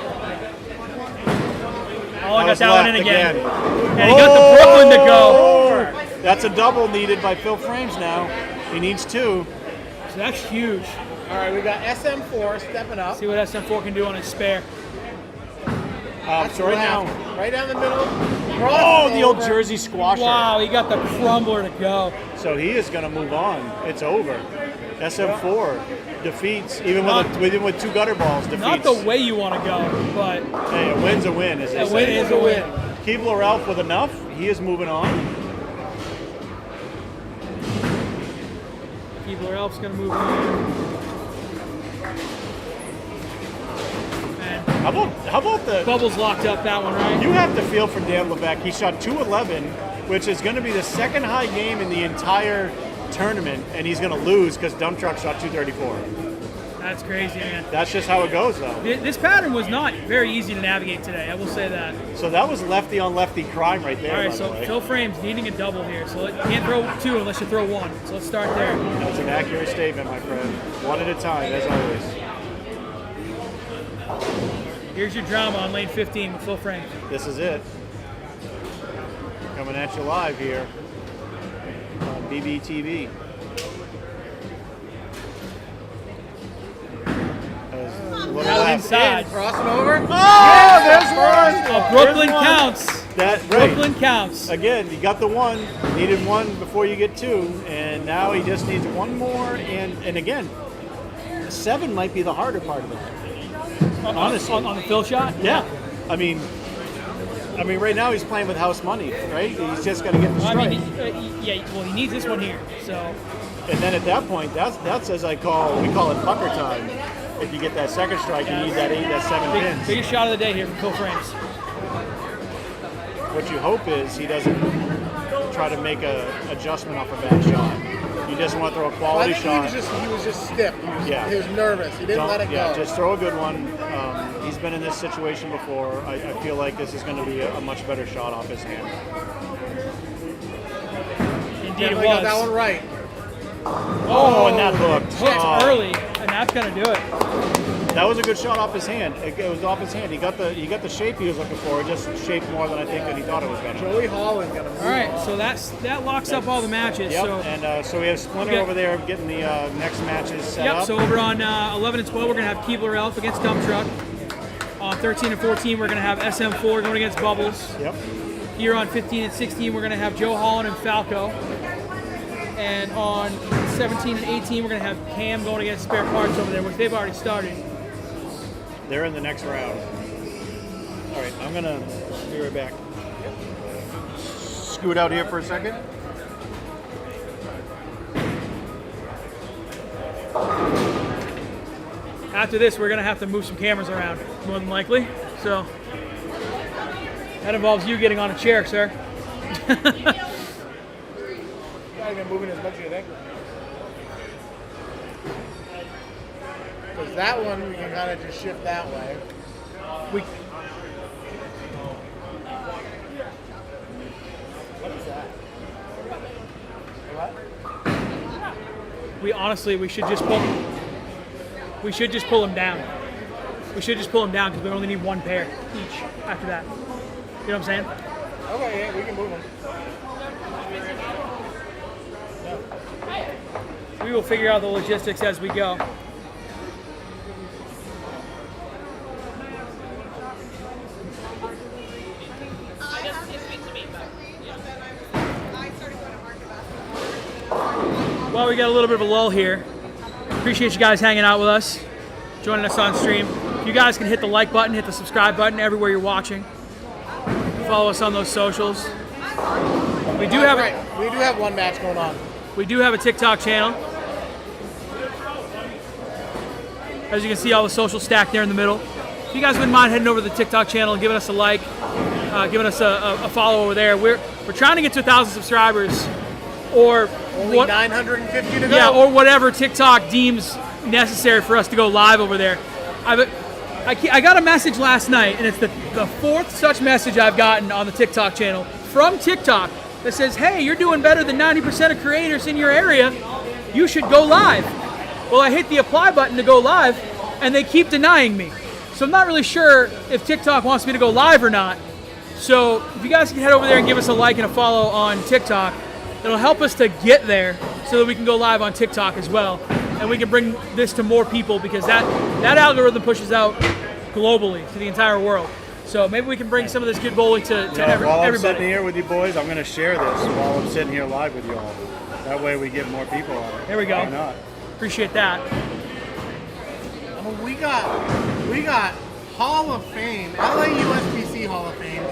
Oh, I got was that one in left again. And he got the Brooklyn to go. That's a double needed by Phil Frames now. He needs 2. So that's huge. All right, we got SM4 stepping up. See what SM4 can do on his spare. So right now, Right down the middle. oh, the old Crossover. Jersey squasher. Wow, he got the crumbler to go. So he is going to move on. It's over. SM4 defeats, even with 2 gutter balls, defeats. Not the way you want to go, but Hey, a win's a win, as they a say. win is a win. Keebler Ralph with enough. He is moving on. Keebler Elf's going to move on. And How about the? Bubbles locked up that one, right? You have to feel for Dan Levesque. He shot 211, which is going to be the second high game in the entire tournament, and he's going to lose because Dump Truck shot 234. That's crazy, man. That's just how it goes, though. This pattern was not very easy to navigate today. I will say that. So that was lefty on lefty crime right there. All right, by so the way. Phil Frames needing a double here. So you can't throw 2 unless you throw 1. So let's start there. That's an accurate statement, my friend. One at a time, as always. Here's your drama on lane 15 with full frame. This is it. Coming at you live here on BBTV. Now inside. Crossing over. Oh, there's one. Brooklyn There's one. counts. That right. Brooklyn counts. Again, you got the one. Needed one before you get two, and now he just needs one more. And again, 7 might be the harder part of it. Honestly, on the fill shot. yeah. I mean, right now he's playing with house money, right? He's just got to get the strike. I mean, well, he needs this one here. So. And then at that point, that's as we call it pucker time. If you get that second strike, you need that 8, that 7 pins. Biggest shot of the day here from full frames. What you hope is he doesn't try to make a adjustment off a bad shot. You just want to throw a quality shot. He was just stiff. He was nervous. He didn't let it go. Just throw a good one. He's been in this situation before. I feel like this is going to be a much better shot off his hand. Indeed, it was. Got that one right. Oh, and that hooked. Hooked early, and that's going to do it. That was a good shot off his hand. It was off his hand. He got the shape he was looking for. It just shaped more than I think that he thought it was going to. Joey Holland got him. All right, so that locks up all the matches. Yep. So, And so we have Splinter over there getting the next matches set yep. up. So over on 11 and 12, we're going to have Keebler Elf against Dump Truck. On 13 and 14, we're going to have SM4 going against Bubbles. Yep. Here on 15 and 16, we're going to have Joe Holland and Falco. And on 17 and 18, we're going to have Cam going against Spare Parts over there, which they've already started. They're in the next round. All right, I'm going to be right back. Scoot out here for a second. After this, we're going to have to move some cameras around, more than likely. So that involves you getting on a chair, sir. Not even moving as much as you think. Because that one, we can kind of just shift that way. We What is that? What? we honestly we should just pull him down. We should just pull him down because we only need one pair each after that. You know what I'm saying? Okay, yeah, we can move them. We will figure out the logistics as we go. Well, we got a little bit of a lull here. Appreciate you guys hanging out with us, joining us on stream. You guys can hit the like button, hit the subscribe button everywhere you're watching. Follow us on those socials. We do have one match going on. We do have a TikTok channel. As you can see, all the socials stacked there in the middle. If you guys wouldn't mind heading over to the TikTok channel and giving us a like, giving us a follow over there. We're trying to get to 1,000 subscribers, or Only 950 to go. yeah, or whatever TikTok deems necessary for us to go live over there. I got a message last night, and it's the fourth such message I've gotten on the TikTok channel from TikTok that says, hey, you're doing better than 90% of creators in your area. You should go live. Well, I hit the apply button to go live, and they keep denying me. So I'm not really sure if TikTok wants me to go live or not. So if you guys can head over there and give us a like and a follow on TikTok, it'll help us to get there so that we can go live on TikTok as well. And we can bring this to more people because that algorithm pushes out globally to the entire world. So maybe we can bring some of this good bowling to While I'm everybody. sitting here with you boys, I'm going to share this while I'm sitting here live with you all. That way we get more people on it. There we go. Why not? Appreciate that. Well, we got Hall of Fame, LAUSBC Hall of Fame,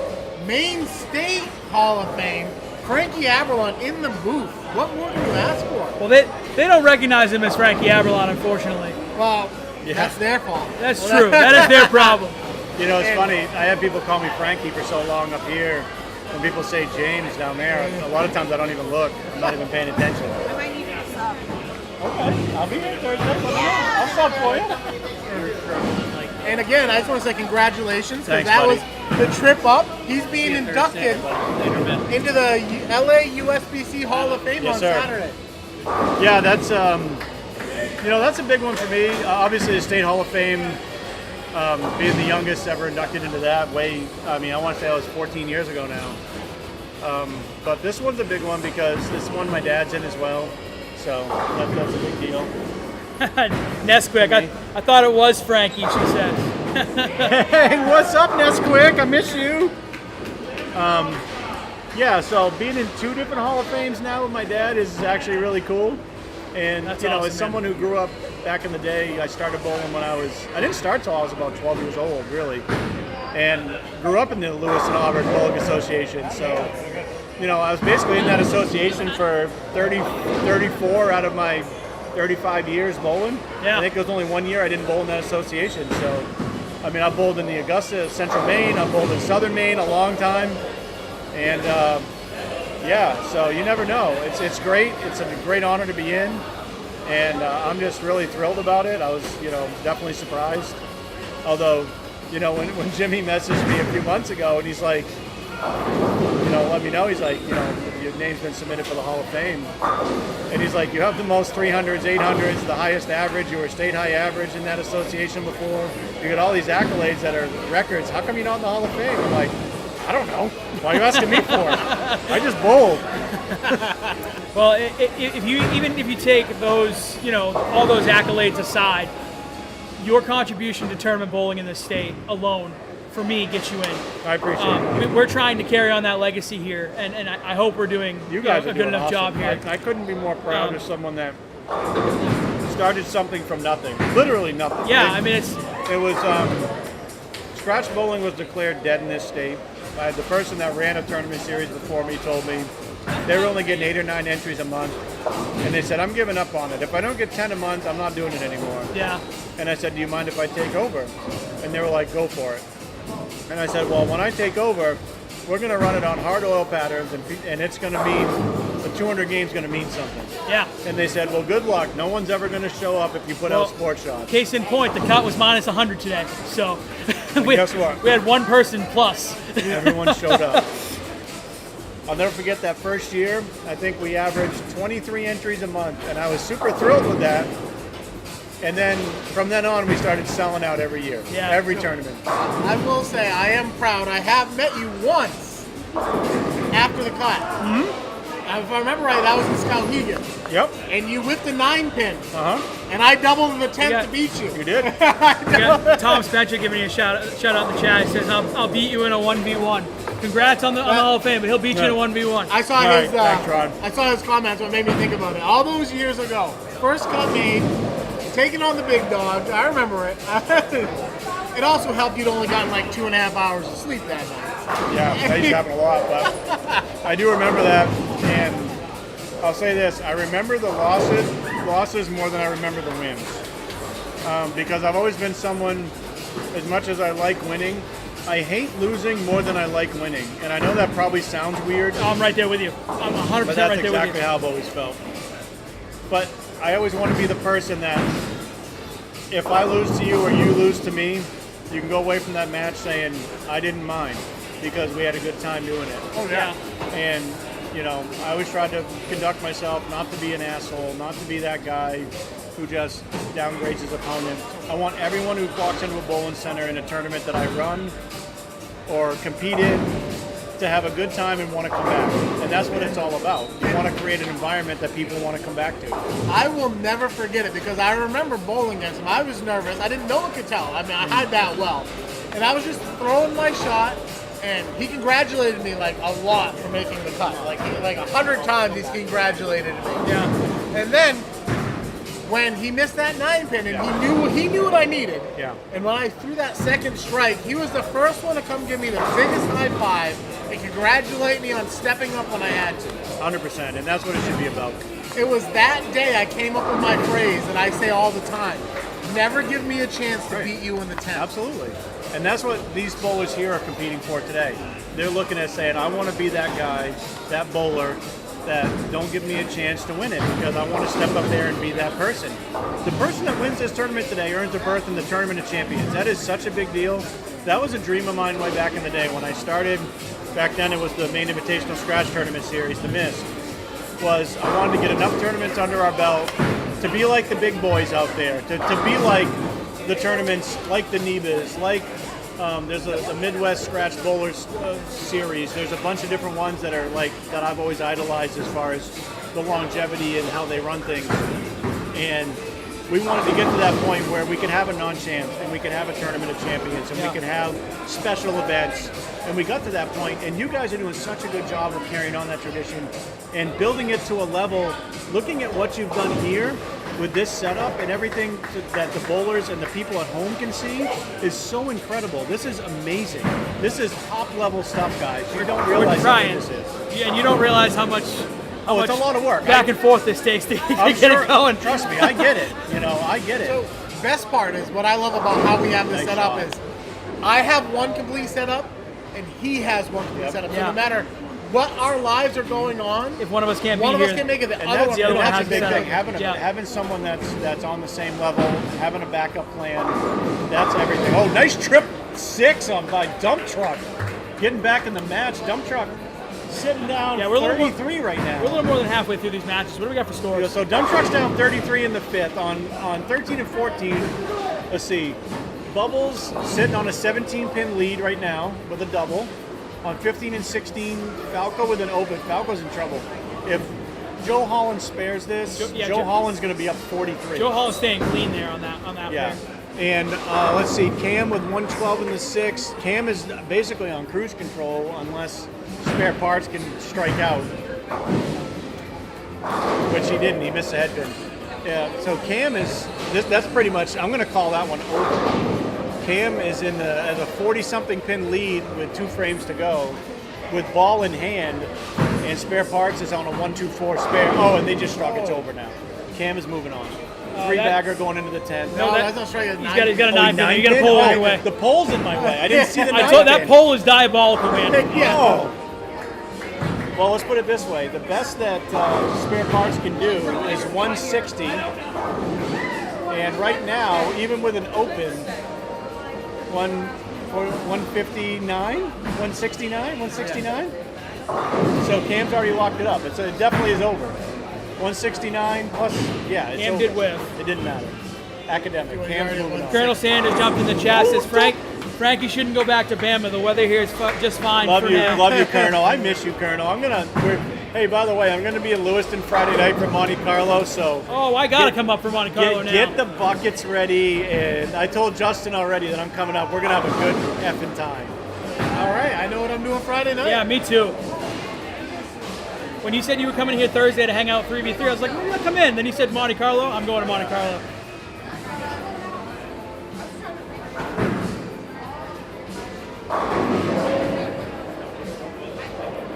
Maine State Hall of Fame, Frankie Aberlon in the booth. What more can you ask for? Well, they don't recognize him as Frankie Aberlon, unfortunately. Well, that's their fault. That's true. That is their problem. You know, it's funny. I had people call me Frankie for so long up here. When people say James down there, a lot of times I don't even look. I'm not even paying attention. I might need you to sub. Okay, I'll be here Thursday. I'll sub for you. And again, I just want to say congratulations because Thanks, that buddy. was the trip up. He's being inducted into the LAUSBC Hall of Fame Yes, on sir. Saturday. Yeah, that's that's a big one for me. Obviously, the State Hall of Fame Being the youngest ever inducted into that I want to say that was 14 years ago now. But this one's a big one because this one my dad's in as well. So that's a big deal. Nesquik, I thought it was Frankie, she said. Hey, what's up, Nesquik? I miss you. Yeah, so being in 2 different Hall of Fames now with my dad is actually really cool. And That's you know, awesome, as someone who grew up back in the day, I started bowling when I didn't start till I was about 12 years old, really. And grew up in the Lewis and Auburn Bowling Association. So, you know, I was basically in that association for 34 out of my 35 years bowling. Yeah. I think it was only 1 year I didn't bowl in that association. So, I mean, I bowled in the Augusta, Central Maine. I bowled in Southern Maine a long time. And yeah, so you never know. It's great. It's a great honor to be in. And I'm just really thrilled about it. I was, you know, definitely surprised. Although, you know, when Jimmy messaged me a few months ago and he's like, you know, let me know. He's like, you know, your name's been submitted for the Hall of Fame. And he's like, you have the most 300s, 800s, the highest average. You were state high average in that association before. You got all these accolades that are records. How come you're not in the Hall of Fame? I'm like, I don't know. Why are you asking me for? I just bowled. Well, if you take those, you know, all those accolades aside, your contribution to tournament bowling in the state alone, for me, gets you in. I appreciate it. We're trying to carry on that legacy here, and I hope we're doing You guys a are good doing enough awesome. job here. I couldn't be more proud of someone that started something from nothing, literally nothing. Yeah, I mean, It was scratch bowling was declared dead in this state. The person that ran a tournament series before me told me they were only getting 8 or 9 entries a month, and they said, I'm giving up on it. If I don't get 10 a month, I'm not doing it anymore. yeah. And I said, do you mind if I take over? And they were like, go for it. And I said, well, when I take over, we're going to run it on hard oil patterns, and it's going to mean the 200 game's going to mean something. Yeah. And they said, well, good luck. No one's ever going to show up if you put out sport shots. Case in point, the cut was minus 100 today, so Guess what? we had one person plus. Everyone showed up. I'll never forget that first year. I think we averaged 23 entries a month, and I was super thrilled with that. And then from then on, we started selling out every year, Yeah. every tournament. I will say I am proud. I have met you once after the cut. If I remember right, that was in Skowhegan. Yep. And you whipped a 9-pin. Uh-huh. And I doubled the 10th got- to beat you. You did. We got Tom Spencer giving you a shout out in the chat. He says, I'll beat you in a 1v1. Congrats on the Hall of Fame, but he'll beat you in a 1v1. I saw All right, his thanks, Ron. I saw his comments. What made me think about it. All those years ago, first cut made, taking on the big dog. I remember it. It also helped you'd only gotten like 2.5 hours of sleep that night. Yeah, that used to happen a lot, but I do remember that, and I'll say this, I remember the losses more than I remember the wins. Because I've always been someone, as much as I like winning, I hate losing more than I like winning. And I know that probably sounds weird, I'm right there with you. I'm 100% but right that's there exactly with you. how I've always felt. But I always want to be the person that, if I lose to you or you lose to me, you can go away from that match saying, I didn't mind, because we had a good time doing it. Oh, yeah. And, you know, I always tried to conduct myself not to be an asshole, not to be that guy who just downgrades his opponent. I want everyone who walks into a bowling center in a tournament that I run or compete in to have a good time and want to come back. And that's what it's all about. You want to create an environment that people want to come back to. I will never forget it because I remember bowling against him. I was nervous. I didn't know what could tell. I mean, I had that well. And I was just throwing my shot, and he congratulated me like a lot for making the cut. Like 100 times he's congratulated me. Yeah. And then when he missed that 9-pin and he knew what I needed. Yeah. And when I threw that second strike, he was the first one to come give me the biggest high five and congratulate me on stepping up when I had to. 100%. And that's what it should be about. It was that day I came up with my phrase that I say all the time. Never give me a chance to beat you in the 10th. Absolutely. And that's what these bowlers here are competing for today. They're looking at saying, I want to be that guy, that bowler, that don't give me a chance to win it because I want to step up there and be that person. The person that wins this tournament today earns a berth in the Tournament of Champions. That is such a big deal. That was a dream of mine way back in the day. When I started, back then it was the Maine Invitational Scratch Tournament Series, the MIST, was I wanted to get enough tournaments under our belt to be like the big boys out there, to be like the tournaments, like the Nebas, like there's a Midwest Scratch Bowlers series. There's a bunch of different ones that are like that I've always idolized as far as the longevity and how they run things. And we wanted to get to that point where we could have a non-champ and we could have a tournament of champions and we could have special events. And we got to that point, and you guys are doing such a good job of carrying on that tradition and building it to a level, looking at what you've done here with this setup and everything that the bowlers and the people at home can see is so incredible. This is amazing. This is top level stuff, guys. You don't realize how good this is. Yeah, and you don't realize how much it's a lot of work. Back and forth this takes to get sure, it going. Trust me, I get it. I get it. So, best part is what I love about how we have this set up is I have one complete setup and he has one complete setup. So no matter what our lives are going on, if one of us can't one be of here, us can make it. The and other that's, one that's has a big to thing. set up. Having someone that's on the same level, having a backup plan, that's everything. Oh, nice trip 6 by Dump Truck. Getting back in the match. Dump Truck sitting down 33 right now. We're a little more than halfway through these matches. What do we got for scores? So Dump Truck's down 33 in the 5th. On 13 and 14, let's see. Bubbles sitting on a 17-pin lead right now with a double. On 15 and 16, Falco with an open. Falco's in trouble. If Joe Holland spares this, Joe Holland's going to be up 43. Joe Holland's staying clean there on that. Yeah. And let's see, Cam with 112 in the 6th. Cam is basically on cruise control unless Spare Parts can strike out, which he didn't. He missed a head pin. Yeah. So Cam is. That's pretty much. I'm going to call that one over. Cam is as a 40-something pin lead with 2 frames to go, with ball in hand, and Spare Parts is on a 1-2-4 spare. Oh, and they just struck. It's over now. Cam is moving on. 3-bagger going into the 10th. No, that's not straight. He's got a 9 pin. You got to pull it away. The pole's in my way. I didn't see the 9 I told that pole is diabolical, man. Yeah. Oh. Well, let's put it this way. The best that Spare Parts can do is 160. And right now, even with an open, 159, 169, 169. So Cam's already locked it up. It definitely is over. 169 plus, it's Cam over. did whiff. It didn't matter. Academic. Cam's moving on. Colonel Sanders jumped in the chat, says, Frankie shouldn't go back to Bama. The weather here is just fine for now. Love you, Colonel. I miss you, Colonel. Hey, by the way, I'm going to be in Lewiston Friday night for Monte Carlo, so... Oh, I got to come up for Monte Carlo now. Get the buckets ready, and I told Justin already that I'm coming up. We're going to have a good effing time. All right, I know what I'm doing Friday night. Yeah, me too. When you said you were coming here Thursday to hang out 3v3, I was like, well, come in. Then you said Monte Carlo. I'm going to Monte Carlo.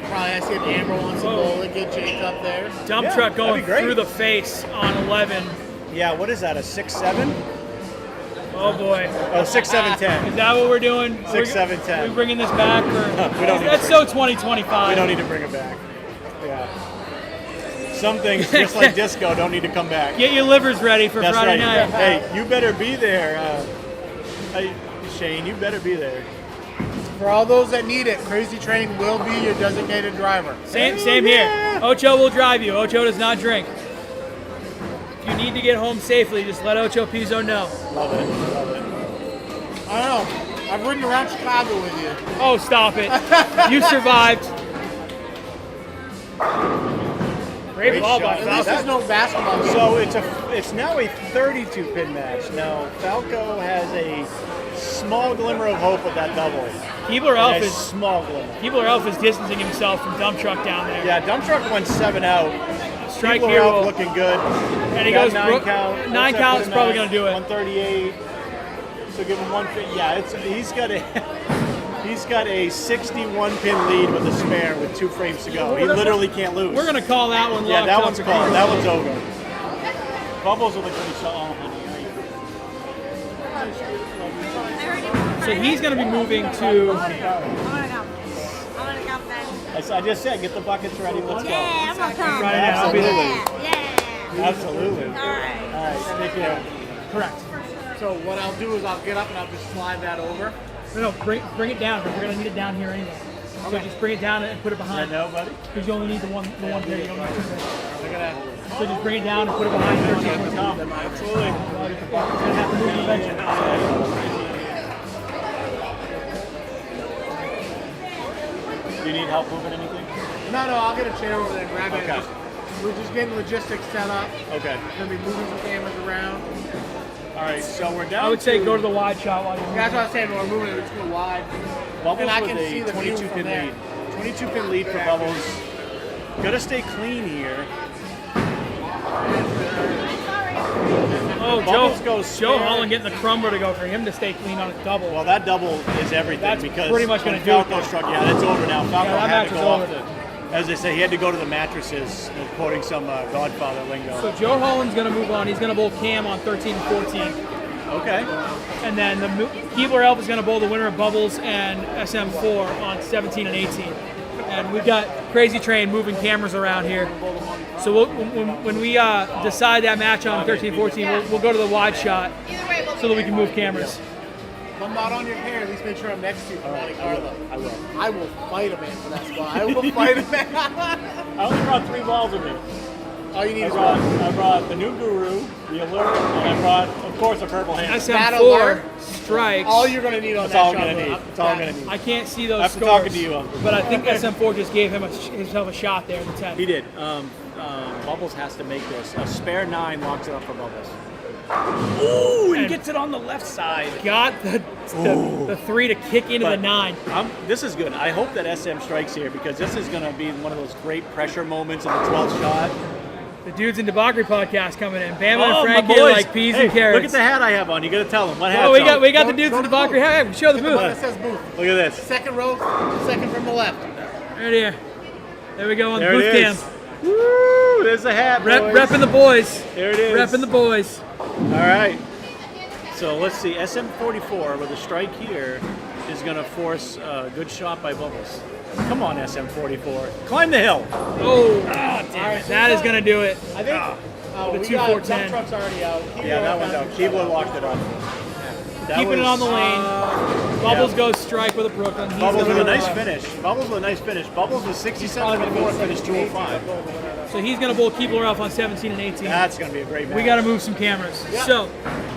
Probably I see if Amber wants to bowl it, get Jake up there. Dump truck going through the face on 11. Yeah, what is that, a 6-7? Oh boy. Oh, 6-7-10. Is that what we're doing? 6-7-10. Are we bringing this back? Or we don't need that's so 2025. We don't need to bring it back. Yeah. Some things, just like disco, don't need to come back. Get your livers ready for That's Friday right. night. Hey, you better be there. Shane, you better be there. For all those that need it, Crazy Train will be your designated driver. Same here. Ocho will drive you. Ocho does not drink. If you need to get home safely, just let Ocho Pizzo know. Love it. I know. I've ridden around Chicago with you. Oh, stop it. You survived. Great ball by At least there's no basketball game. So it's now a 32-pin match. Now Falco has a small glimmer of hope with that double. Keebler Elf is distancing himself from Dump Truck down there. Yeah, Dump Truck went 7 out. Strike Keebler here Elf looking good. And he goes 9 count. 9 count is probably going to do it. 138. So give him 1. Yeah, he's got a 61-pin lead with a spare with 2 frames to go. He literally can't lose. We're going to call that one. Yeah, that one's called. That one's over. Bubbles will be pretty strong. So he's going to be moving to. I just said, get the buckets ready. Let's go. Yeah, I'm gonna come. Right now, I'll be there. Yeah. Absolutely. All right. All right, take care. Correct. So what I'll do is I'll get up and I'll just slide that over. No, bring it down because we're going to need it down here anyway. So just bring it down and put it behind. No, buddy. Because you only need the one pair. You don't need 2 pairs. Look at that. So just bring it down and put it behind 13. Absolutely. You're going to have to move suspension. Do you need help moving anything? No, I'll get a chair over there and grab it. Okay. We're just getting logistics set up. Okay. Gonna be moving some cameras around. All right, so we're down I would say go to the wide shot while you're That's moving. what I was saying. We're moving it. We're just going wide. Bubbles And I with can see a the view 22 from pin there. lead. 22 pin lead for Bubbles. Gotta stay clean here. Oh, Bubbles goes Joe spare. Holland getting the crumber to go for him to stay clean on a double. Well, that double is everything That's because pretty much when gonna do it. Falco struck, yeah, that's over now. Falco that had match to was go off over. the, as they say, he had to go to the mattresses, quoting some Godfather lingo. So Joe Holland's going to move on. He's going to bowl Cam on 13 and 14. Okay. And then the Keebler Elf is going to bowl the winner of Bubbles and SM4 on 17 and 18. And we've got Crazy Train moving cameras around here. So when we decide that match on 13-14, we'll go to the wide shot so that we can move cameras. If I'm not on your pair, at least make sure I'm next to you for Monte Carlo. I will. I will fight a man for that spot. I will fight a man. I only brought 3 balls with me. All you need I is brought, one. I brought the new Guru, the Alert, and I brought, of course, a purple hand. SM4 strikes. All you're going to need on That's that all I'm shot. going to need. That's all I'm going to need. I can't see those After scores. talking to you, Uncle. But I think SM4 just gave himself a shot there in the 10th. He did. Bubbles has to make this. A spare 9 locks it up for Bubbles. Ooh, and And- gets it on the left side. Got the 3 to kick into the 9. This is good. I hope that SM strikes here because this is going to be one of those great pressure moments in the 12th shot. The Dudes in Debauchery podcast coming in. Bama Oh, and my Frankie boys. like peas Hey, and carrots. Look at the hat I have on. You got to tell them what hat. Oh, we got the Go- Dudes go in to the Debauchery. booth. Hey, show the Get the one booth. that says booth. Look at this. Second row, second from the left. Right here. There we go on There the it booth is. cam. Woo! There's the hat, boys. Repping the boys. There it is. Repping the boys. All right. So let's see. SM44 with a strike here is going to force a good shot by Bubbles. Come on, SM44. Climb the hill. Oh, damn it. That is going to do it. I think The we 2 got 4 dump 10. truck's already out. Yeah, that one's out. Keebler locked it up. That Keeping it on the was- lane. Bubbles goes strike with a Brooklyn. He's Bubbles with gonna a nice go- finish. Bubbles with a nice finish. Bubbles with 67 before, finished 205. So he's going to bowl Keebler off on 17 and 18. That's going to be a great match. We got to move some cameras. So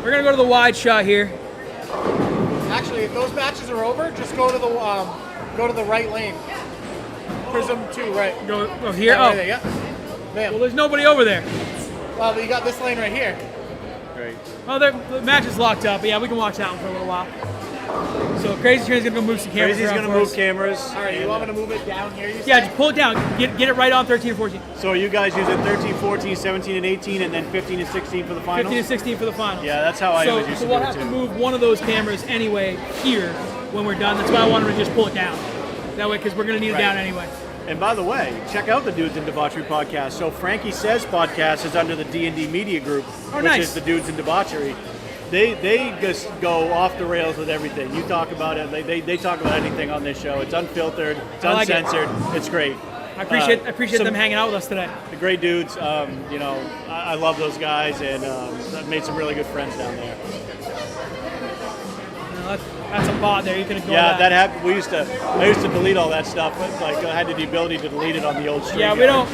we're going to go to the wide shot here. Actually, if those matches are over, just go to the right lane. Prism 2, right? Go here. Yeah, right Oh, there, yeah. well, Bam. there's nobody over there. Well, you got this lane right here. Great. Oh, the match is locked up. But yeah, we can watch that one for a little while. So Crazy Train's gonna go move some cameras. Crazy's around going to for move us. cameras. All right, you want me to move it down here? You Yeah, said? just pull it down. Get it right on 13 and 14. So are you guys using 13, 14, 17, and 18, and then 15 and 16 for the finals? 15 and 16 for the finals. Yeah, that's how I always used So to we'll do it have to too. move one of those cameras anyway here when we're done. That's why I wanted to just pull it down. That way, because we're gonna need it Right. down anyway. And by the way, check out the Dudes in Debauchery podcast. So Frankie Says podcast is under the D&D Media Group, which nice. is the Dudes in Debauchery. They just go off the rails with everything. You talk about it. They talk about anything on this show. It's unfiltered. It's I like it. uncensored. It's great. I appreciate some- them hanging out with us today. The great dudes. I love those guys, and I've made some really good friends down there. That's a bot there. You can ignore Yeah, that. that happened. I used to delete all that stuff, but like I had the ability to delete it on the old stream. Yeah, we don't.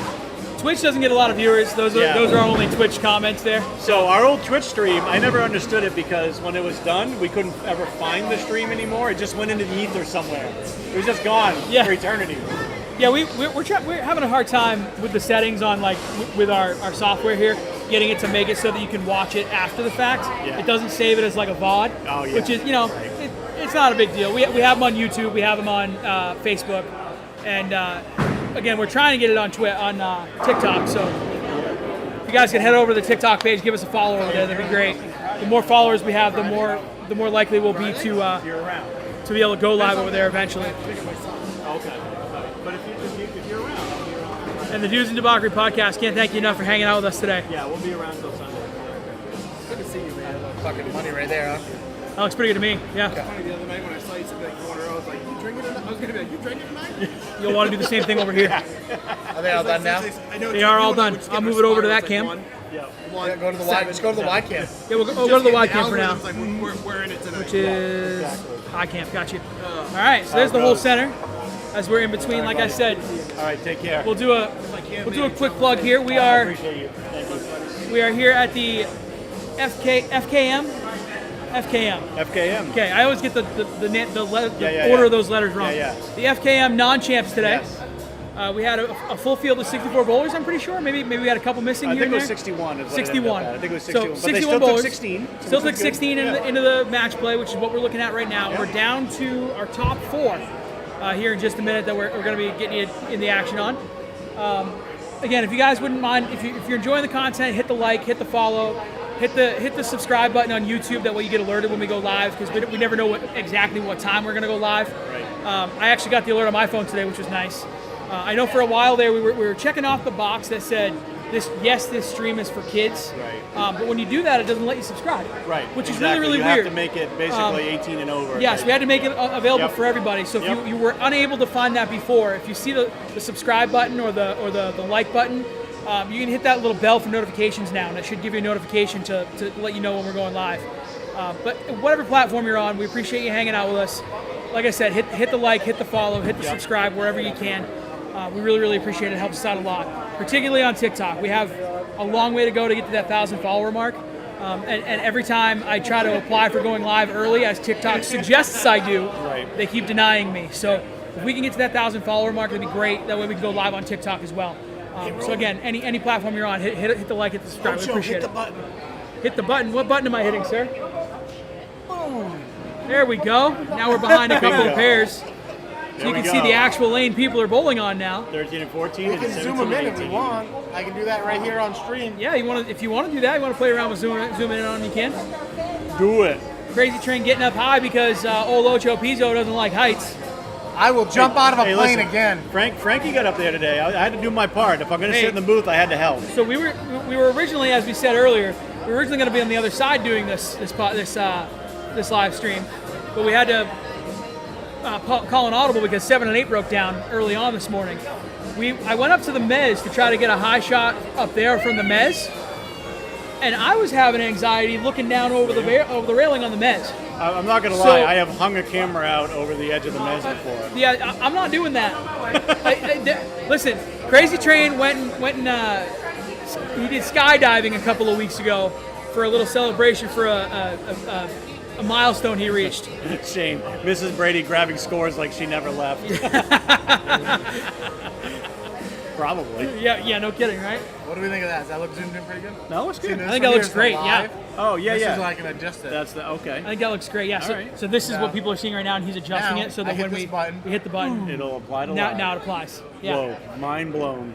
Twitch doesn't get a lot of viewers. Those are Yeah. those are only Twitch comments there. So our old Twitch stream, I never understood it because when it was done, we couldn't ever find the stream anymore. It just went into the ether somewhere. It was just gone Yeah. for eternity. Yeah, we're having a hard time with the settings on with our software here, getting it to make it so that you can watch it after the fact. Yeah. It doesn't save it as like a VOD, Oh, yeah. which is it's not a big deal. We have them on YouTube, we have them on Facebook, and again we're trying to get it on TikTok. So if you guys can head over to the TikTok page, give us a follow over there. That'd be great. The more followers we have, the more likely we'll be to You're around. be able to go live over there eventually. Okay. But if you're around, I'll be around. And the Dudes in Debauchery podcast can't thank you enough for hanging out with us today. Yeah, we'll be around till Sunday. Good to see you, man. Fucking money right there, huh? That looks pretty good to me. Yeah. Funny the other night when I saw you sit in that corner, I was like, "You drinking tonight?" I was gonna be like, "You drinking tonight?" You'll want to do the same thing over here. Are they all done now? I know They are all done. I'll move it over to that cam. Yeah. Yeah, go to the wide. Just go to the wide cam. Yeah, we'll go to the wide cam for now, Like, we're in it tonight. which is high camp. Got you. All right, so there's the whole center. As we're in between, like I said, All right, take care. we'll do a quick plug here. We are Appreciate you. Thank you. here at the FKM FKM. FKM. Okay, I always get the Yeah, order of those letters wrong. Yeah. The FKM non-champs today. Yes. We had a full field of 64 bowlers, I'm pretty sure. Maybe we had a couple missing I here think it and was there. 61. Is what 61. It ended up at. I think it was So 61. But they 61 still bowlers. took 16. Still which took is 16 good. into the match play, which is what we're looking at right now. Yeah. We're down to our top 4 here in just a minute that we're going to be getting you in the action on. Again, if you guys wouldn't mind, if you're enjoying the content, hit the like, hit the follow, hit the subscribe button on YouTube. That way you get alerted when we go live, because we never know exactly what time we're going to go live. Right. I actually got the alert on my phone today, which was nice. I know for a while there we were checking off the box that said this stream is for kids. Right. But when you do that, it doesn't let you subscribe. Right. Which exactly. is really you weird. have to make it basically 18 and over. Yes, we had to make it available Yep. for everybody. So if Yep. you were unable to find that before, if you see the subscribe button or the like button, you can hit that little bell for notifications now, and it should give you a notification to let you know when we're going live. But whatever platform you're on, we appreciate you hanging out with us. Like I said, hit the like, hit the follow, hit the subscribe wherever you can. We really, really appreciate it. It helps us out a lot, particularly on TikTok. We have a long way to go to get to that 1,000 follower mark. And every time I try to apply for going live early, as TikTok suggests I do, Right. they keep denying me. So if we can get to that 1,000 follower mark, that'd be great. That way we can go live on TikTok as well. So again, any platform you're on, hit the like, hit the subscribe. We appreciate hit the it. button. Hit the button. What button am I hitting, sir? There we go. Now we're behind a couple of Bingo. pairs. So There you we can see go. the actual lane people are bowling on now. 13 and 14 We and can 17 zoom them in and if we 18. want. I can do that right here on stream. Yeah, if you want to do that, you want to play around with zooming in on, you can. Do it. Crazy Train getting up high because old Ocho Pizzo doesn't like heights. I will jump out of a Hey, plane listen, again. Frankie got up there today. I had to do my part. If I'm going to Hey. sit in the booth, I had to help. So we were originally, as we said earlier, we were originally going to be on the other side doing this live stream, but we had to call an audible because 7 and 8 broke down early on this morning. I went up to the mez to try to get a high shot up there from the mez, and I was having anxiety looking down over the railing on the mez. I'm not going to lie. I have hung a camera out over the edge of the mez before. Yeah, I'm not doing that. Listen, Crazy Train went and he did skydiving a couple of weeks ago for a little celebration for a milestone he reached. Shame. Mrs. Brady grabbing scores like she never left. Probably. Yeah, no kidding, right? What do we think of that? Does that look zoomed in pretty good? No, it's good. I think that looks great. Yeah, Oh, yeah, This yeah. is like an adjusted. That's the, okay. I think that looks great. Yeah. So, right. so this is Yeah. what people are seeing right now, and he's adjusting Now, it so I that hit when this we button. hit the button, It'll apply to now live. it applies. Yeah. Whoa, mind blown.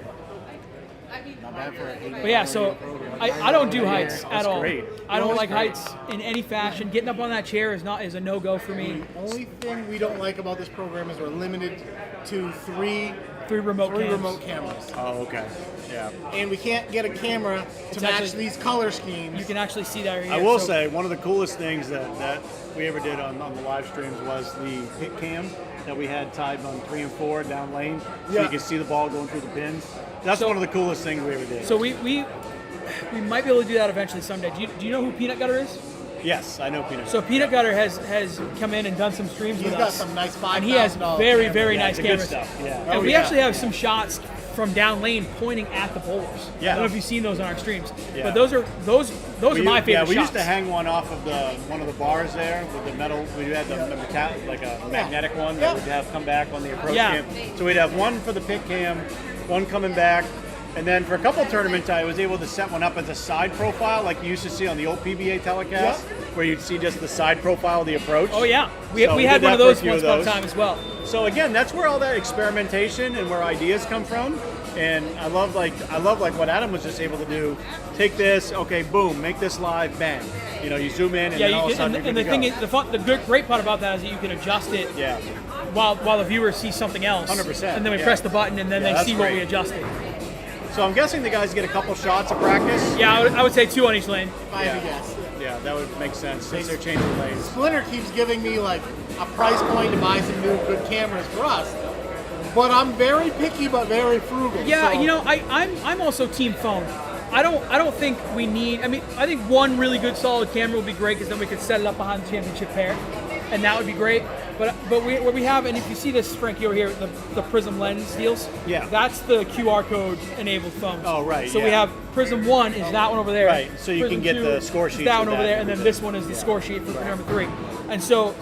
Not bad for an But yeah, so I don't do heights at all. great. I don't No, it's like great. heights in any fashion. Getting up on that chair is a no-go for me. Only thing we don't like about this program is we're limited to three Three remote cams. remote cameras, Oh, okay. Yeah. and we can't get a camera to match actually- these color schemes. You can actually see that right here. I will So- say one of the coolest things that we ever did on the live streams was the pit cam that we had tied on 3 and 4 down lane, so Yeah. you could see the ball going through the pins. That's So- one of the coolest things we ever did. So we might be able to do that eventually someday. Do you know who Peanut Gutter is? yes, I know Peanut. So Peanut Gutter has come in and done some streams He's with got us. some nice And he has $5,000 very, cameras. very Yeah, nice it's the good cameras. stuff, yeah. And Oh, we yeah. actually have some shots from down lane pointing at the bowlers. Yeah. I don't know if you've seen those on our streams. Yeah. But those are my favorite Yeah, we shots. used to hang one off of one of the bars there with the metal. We had like a magnetic one that would have come back on the approach Yeah. cam. So we'd have one for the pit cam, one coming back, and then for a couple tournaments I was able to set one up as a side profile, like you used to see on the old PBA telecast, where you'd see just the side profile of the approach. Oh yeah, we So we had did one of that for a those few once of upon a those. time as well. So again, that's where all that experimentation and where ideas come from. And I love like what Adam was just able to do. Take this, okay, boom, make this live, bang. You know, you zoom in and Yeah, then all of a sudden and you're the good thing to is, go. the great part about that is that you can adjust it Yeah. while the viewer sees something else. 100%, And then we yeah. press the button and then Yeah, they that's see what great. we adjusted. So I'm guessing the guys get a couple shots of practice. Yeah, I would say 2 on each lane. If I had to Yeah. guess. Yeah, that would make sense since they're changing lanes. Splinter keeps giving me like a price point to buy some new good cameras for us, but I'm very picky but very frugal. Yeah, so- you know, I'm also team phone. I don't think we need. I mean, I think one really good solid camera would be great because then we could set it up behind the championship pair, and that would be great. But what we have, and if you see this, Frankie, over here, the Prism lens deals. Yeah. That's the QR code enabled phones. Oh, right, So we yeah. have Prism 1 is that one over there. Right, so you Prism can get 2 the score is sheets that one with over that. there, and then this one is the score sheet for number 3. And so,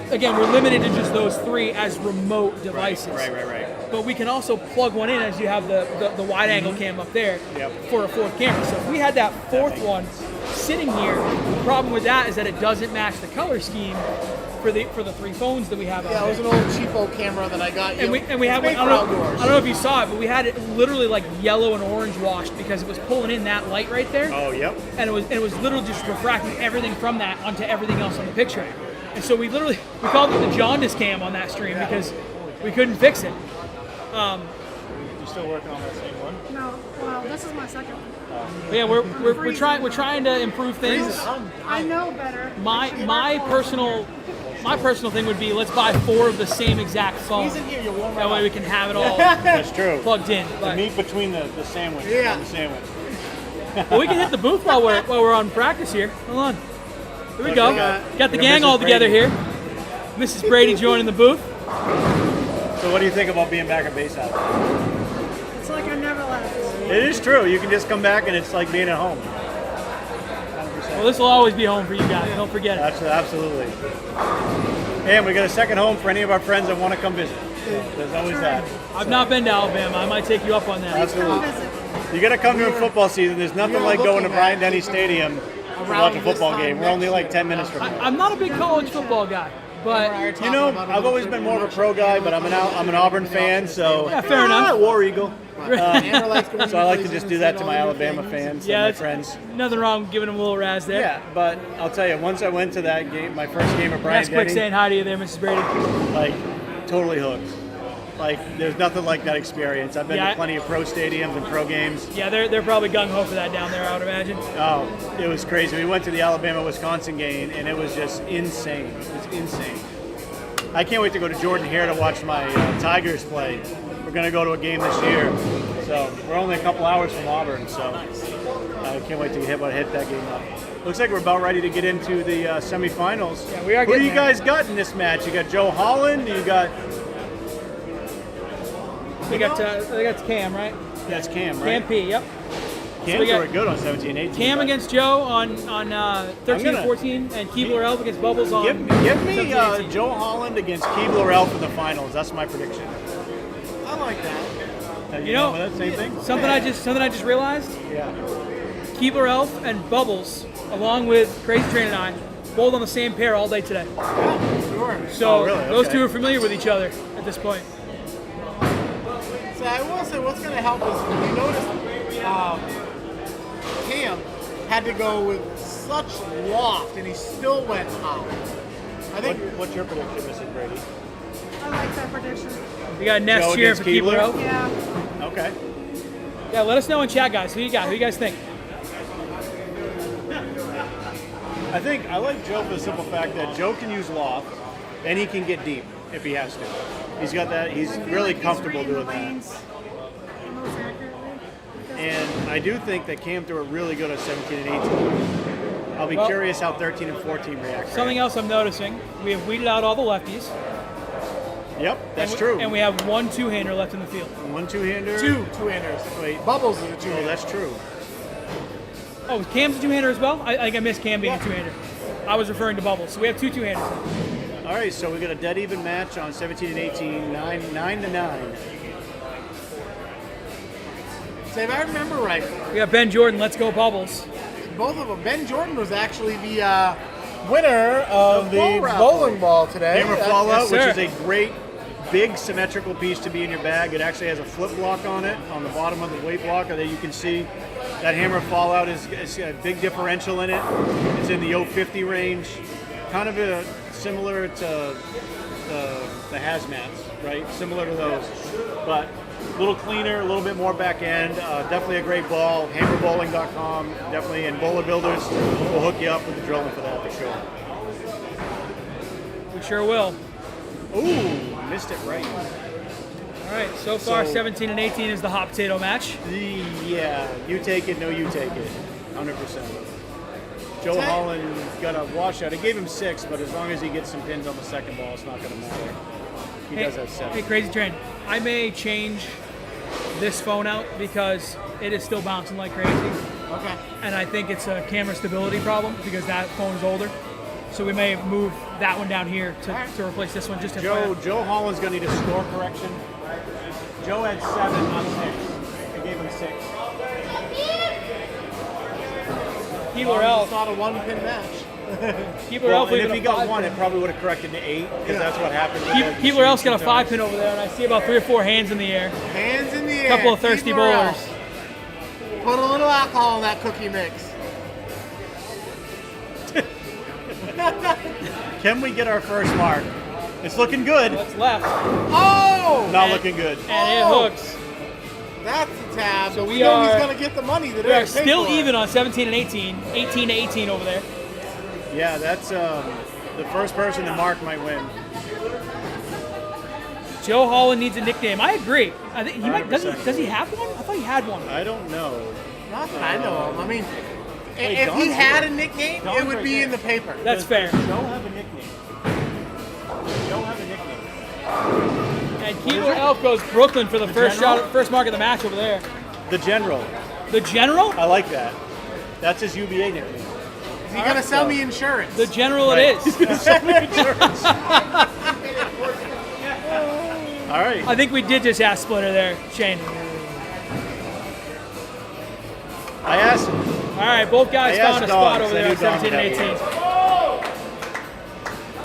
again, we're limited to just those 3 as remote devices. Right. But we can also plug one in as you have the wide angle cam up there Yep. for a 4th camera. So if we had that 4th one sitting here, the problem with that is that it doesn't match the color scheme for the 3 phones that we have out Yeah, it was there. an old cheapo camera that I got. And we had one. made I for don't outdoors. know if you saw it, but we had it literally like yellow and orange washed because it was pulling in that light right there, Oh, yep. and it was literally just refracting everything from that onto everything else on the picture. And so we called it the jaundice cam on that stream because we couldn't fix it. You still working on that same one? No, well, this is my second one. But yeah, we're trying to improve things. I know better. My personal thing would be let's buy 4 of the same exact phone. He's in here. You'll warm That way we can have it all That's true. plugged in. The But, meat between the sandwich. Yeah. The sandwich. well, we can hit the booth while we're on practice here. Hold on. Here we go. Got the gang Mrs. all together Brady. here. Mrs. Brady joining the booth. So what do you think about being back at Bayside? It's like I never left. It is true. You can just come back and it's like being at home. Well, this will always be home for you guys. Don't forget it. Absolutely. And we got a second home for any of our friends that want to come visit. So there's always that. I've not been to Alabama. I might take you up on that. Come Absolutely. visit. You got to come during football season. There's nothing are like going to looking Bryant at Denny Stadium to around watch a this football time game. We're next only like year. 10 minutes from here. I'm not a big college football guy, but You know, I've always been more of a pro guy, but I'm an Auburn fan, so Yeah, fair enough. War Eagle. So So I like to just do that to my Alabama fans yeah, and my it's friends. nothing wrong with giving them a little razz there. Yeah, but I'll tell you, once I went to that game, my first game at That's Bryant quick Denny, saying hi to you there, Mrs. Brady. like totally hooked. Like there's nothing like that experience. I've been Yeah. to plenty of pro stadiums and pro games. Yeah, they're probably gung ho for that down there, I would imagine. Oh, it was crazy. We went to the Alabama-Wisconsin game, and it was just insane. It was insane. I can't wait to go to Jordan here to watch my Tigers play. We're going to go to a game this year. So we're only a couple hours from Auburn, so I can't wait to hit that game up. Looks like we're about ready to get into the semifinals. Yeah, we are Who do getting you there. guys got in this match? You got Joe Holland. You got They got Cam, right? that's Cam, Cam right? P, yep. Cam's we got were good on 17-18. Cam but against Joe on 13 gonna- and 14, and Keebler Elf against Bubbles on Give me 17-18. Joe Holland against Keebler Elf in the finals. That's my prediction. I like that. You know, that same thing? Something I just realized. Yeah. Keebler Elf and Bubbles, along with Crazy Train and I, both on the same pair all day today. Sure. So Oh, really? those Okay. two are familiar with each other at this point. So I will say what's going to help is you notice Cam had to go with such loft and he still went high. I think What's your prediction, Mrs. Brady? I like that prediction. We got Ness Joe cheering against for Keebler Keebler? Elf. Yeah. Okay. Yeah, let us know in chat, guys. Who you got? Who you guys think? I think I like Joe for the simple fact that Joe can use loft and he can get deep if he has to. He's got that. He's I feel really like comfortable he's reading doing the that. lanes the most accurately. And I do think that Cam threw it really good at 17 and 18. I'll be Well- curious how 13 and 14 react. Something else I'm noticing: we have weeded out all the lefties. Yep, that's and we, true. And we have one two-hander left in the field. One two-hander. two-handers. Wait. Bubbles is a Oh, two-hander. that's true. Oh, Cam's a two-hander as well? I think I missed Cam being a two-hander. I was referring to Bubbles. So we have two two-handers. All right, so we got a dead even match on 17 and 18, 9 to 9. So if I remember right, We got Ben Jordan. Let's go Bubbles. both of them. Ben Jordan was actually the winner of the ball raffle. bowling ball today. Hammer Fallout, yes, which sir. is a great, big symmetrical piece to be in your bag. It actually has a flip block on it, on the bottom of the weight block, that you can see that Hammer Fallout is a big differential in it. It's in the 050 range, kind of similar to the hazmats, right? Similar to those, but a little cleaner, a little bit more back end. Definitely a great ball. Hammerbowling.com, definitely, and Bowler Builders will hook you up with the drilling for that for sure. We sure will. Ooh, missed it right. All right, so far So- 17 and 18 is the hot potato match. Yeah, you take it, no, you take it. 100%. Joe Holland got a washout. It gave him 6, but as long as he gets some pins on the second ball, it's not going to matter. He does have 7. Hey, Crazy Train, I may change this phone out because it is still bouncing like crazy. Okay. And I think it's a camera stability problem because that phone's older. So we may move that one down here to replace this one. Just to Joe Holland's going to need a score correction. Joe had 7 on 6. I gave him 6. Keebler Elf. It's not a one-pin match. Keebler Well, Elf and if leaving he a got 5 1, pin. it probably would have corrected to 8 because that's what happened. Keebler Elf's got a 5 pin over there, and I see about 3 or 4 hands in the air. Hands in the air. Couple of thirsty Keebler bowlers. Elf. Put a little alcohol in that cookie mix. Can we get our first mark? It's looking good. What's left? Oh! Not looking good. And it hooks. That's a tab. So we you know are- he's going to get the money today. We are Pay still for it. even on 17 and 18. 18 to 18 over there. Yeah, that's the first person to mark might win. Joe Holland needs a nickname. I agree. I think he might. 100%. Does he have one? I thought he had one. I don't know. Not that I know of. I mean, Wait, if he Don's had a here. nickname, Don's it would right be there. in the paper. That's fair. Does Joe have a nickname? Joe have a nickname? And Keebler Elf goes Brooklyn for the first General? shot, first mark of the match over there. The General. The General? I like that. That's his UBA nickname. Is he going to sell me insurance? The General Right. it is. All right. I think we did just ask Splitter there, Shane. I asked him. All right, both guys I found a asked spot Don, over there I at knew Don 17 and had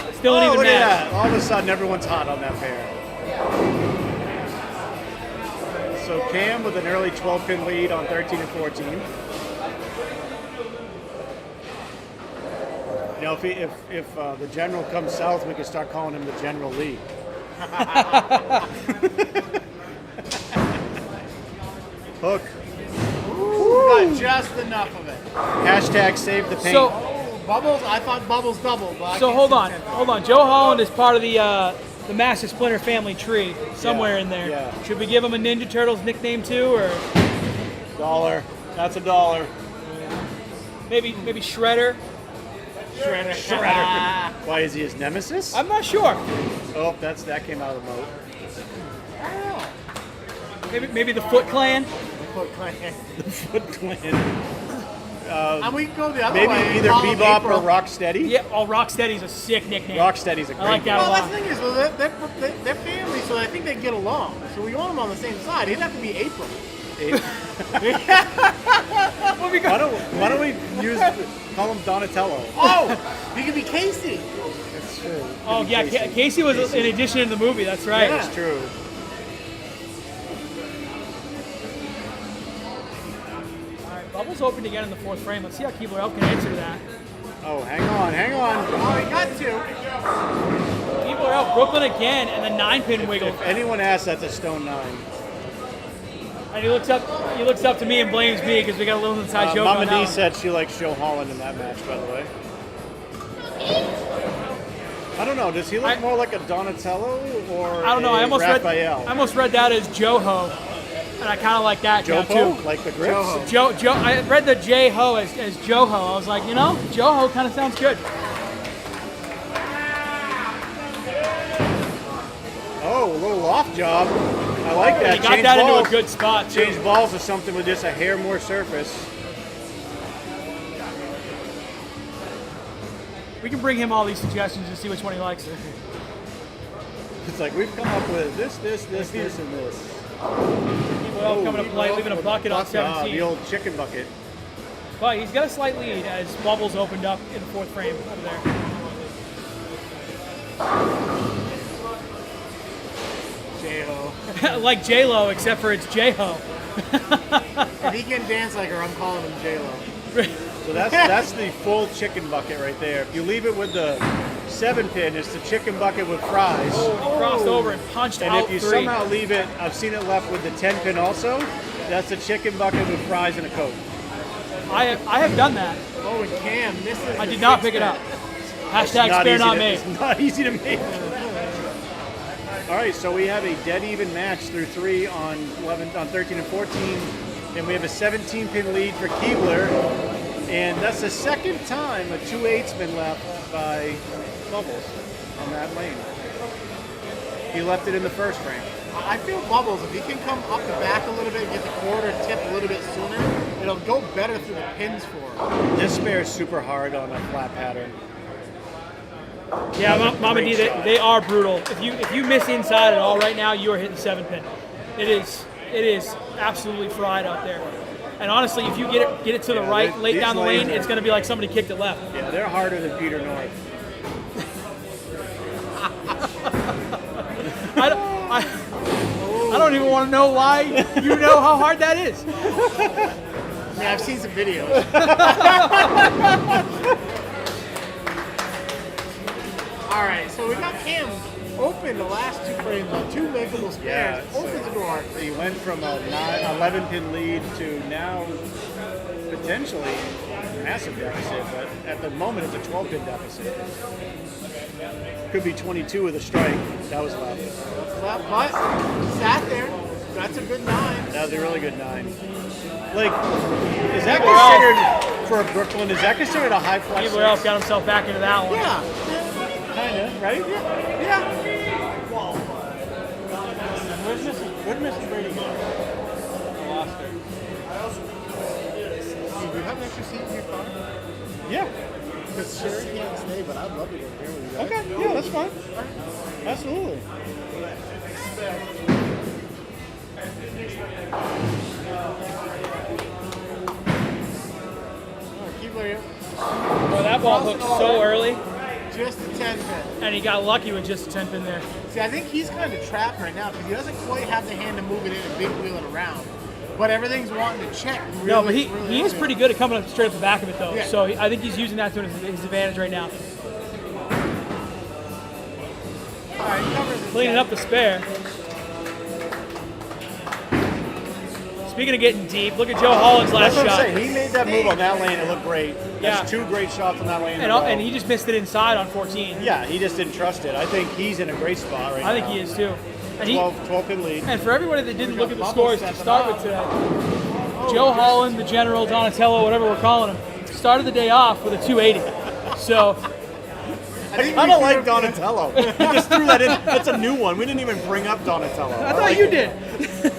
18. Still an Oh, even look at match. that. All of a sudden, everyone's hot on that pair. So Cam with an early 12-pin lead on 13 and 14. You know, if the General comes south, we can start calling him the General Lee. Hook. Got just enough of it. Hashtag save the paint. So, Bubbles, I thought Bubbles doubled. But I so can't hold see on, 10. hold on. Joe Holland is part of the Master Splinter family tree somewhere Yeah, in there. yeah. Should we give him a Ninja Turtles nickname too, or $1. That's $1. maybe Shredder? Shredder. Why is he his nemesis? I'm not sure. Oh, that came out of the moat. Maybe the Foot Clan. Foot Clan. Foot Clan. And we can go the other Maybe way. either call him Bebop April. or Rocksteady. Yeah, oh, Rocksteady's a sick nickname. Rocksteady's a great I like that Well, a that's lot. the thing is, well, they're family, so I think they get along. So we want them on the same side. He'd have to be April. name. Why don't we call him Donatello? Oh, he could be Casey. That's true. Oh yeah, Casey was an addition in the movie. That's right. Yeah. That's true. All right, Bubbles opened again in the 4th frame. Let's see how Keebler Elf can answer to that. Oh, hang on. Oh, he got 2. Keebler Elf, Brooklyn again, and the 9-pin wiggle. If anyone asks, that's a stone 9. And he looks up to me and blames me because we got a little inside joke Mama on that D one. said she likes Joe Holland in that match, by the way. I don't know. Does he look more like a Donatello or I don't know. I almost Raphael? read that as Joho, and I kind of like that now Joe too. like the grips? Joe. I read the J Ho as Joho. I was like, Joho kind of sounds good. Oh, a little off job. I like that. He got Change that balls. into a good spot too. Change balls to something with just a hair more surface. We can bring him all these suggestions and see which one he likes. It's like we've come up with this, and this. Keebler Elf coming to play, leaving a bucket on The 17. old chicken bucket. But he's got a slight lead as Bubbles opened up in the 4th frame over there. J-Ho. Like J-Lo, except for it's J-Ho. If he can dance like her, I'm calling him J-Lo. So that's the full chicken bucket right there. If you leave it with the 7-pin, it's the chicken bucket with fries. He crossed over and punched And out if you 3. somehow leave it, I've seen it left with the 10-pin also. That's the chicken bucket with fries and a Coke. I have done that. Oh, and Cam misses. I did not pick it up. Hashtag spare not me. It's not easy to make. All right, so we have a dead even match through 3 on 13 and 14, and we have a 17-pin lead for Keebler. And that's the second time a 2.8's been left by Bubbles on that lane. He left it in the first frame. I feel Bubbles, if he can come up the back a little bit, get the quarter tip a little bit sooner, it'll go better through the pins for him. This spare is super hard on a flat pattern. Yeah, That was a Mama D, great shot. they are brutal. If you miss inside at all right now, you are hitting 7-pin. It is absolutely fried out there. And honestly, if you get it to the right late these down the lane, lanes are- it's going to be like somebody kicked it left. Yeah, they're harder than Peter North. I don't even want to know why you know how hard that is. I mean, I've seen some videos. All right, so we got Cam open the last two frames on two makeable spares. so Opens the door. He went from a 11 pin lead to now potentially massive deficit, but at the moment it's a 12 pin deficit. Could be 22 with a strike. That was left. But sat there. That's a good 9. That was a really good 9. Like, is that considered for Brooklyn? Is that considered a high flex? People else got himself back into that one. Yeah. Kinda, right? Yeah. Where'd Mr. Brady go? I lost her. Do you have an extra seat in your car? Yeah. Because Sherry can't stay, but I'd love to go here with you guys. Okay. Yeah, that's fine. Absolutely. Keep playing. Well, that ball hooked so early, Just a 10 pin. and he got lucky with just a 10 pin there. See, I think he's kind of trapped right now because he doesn't quite have the hand to move it in and big wheel it around. But everything's wanting to check. Really, No, but he really is early. pretty good at coming up straight up the back of it, though. Yeah. So I think he's using that to his advantage right now. All right, he covers his Cleaning 10. up the spare. Speaking of getting deep, look at Joe Holland's last That's what shot. I'm saying. He made that move on that lane. It looked great. Yeah. That's 2 great shots on that lane. in And, a row. and he just missed it inside on 14. Yeah, he just didn't trust it. I think he's in a great spot right now. I think he is too. And 12 pin lead. And for everybody that didn't look at the scores to start with today, Joe Holland, the General, Donatello, whatever we're calling him, started the day off with a 280. So I kind of like Donatello. He just threw that in. That's a new one. We didn't even bring up Donatello. I thought you did.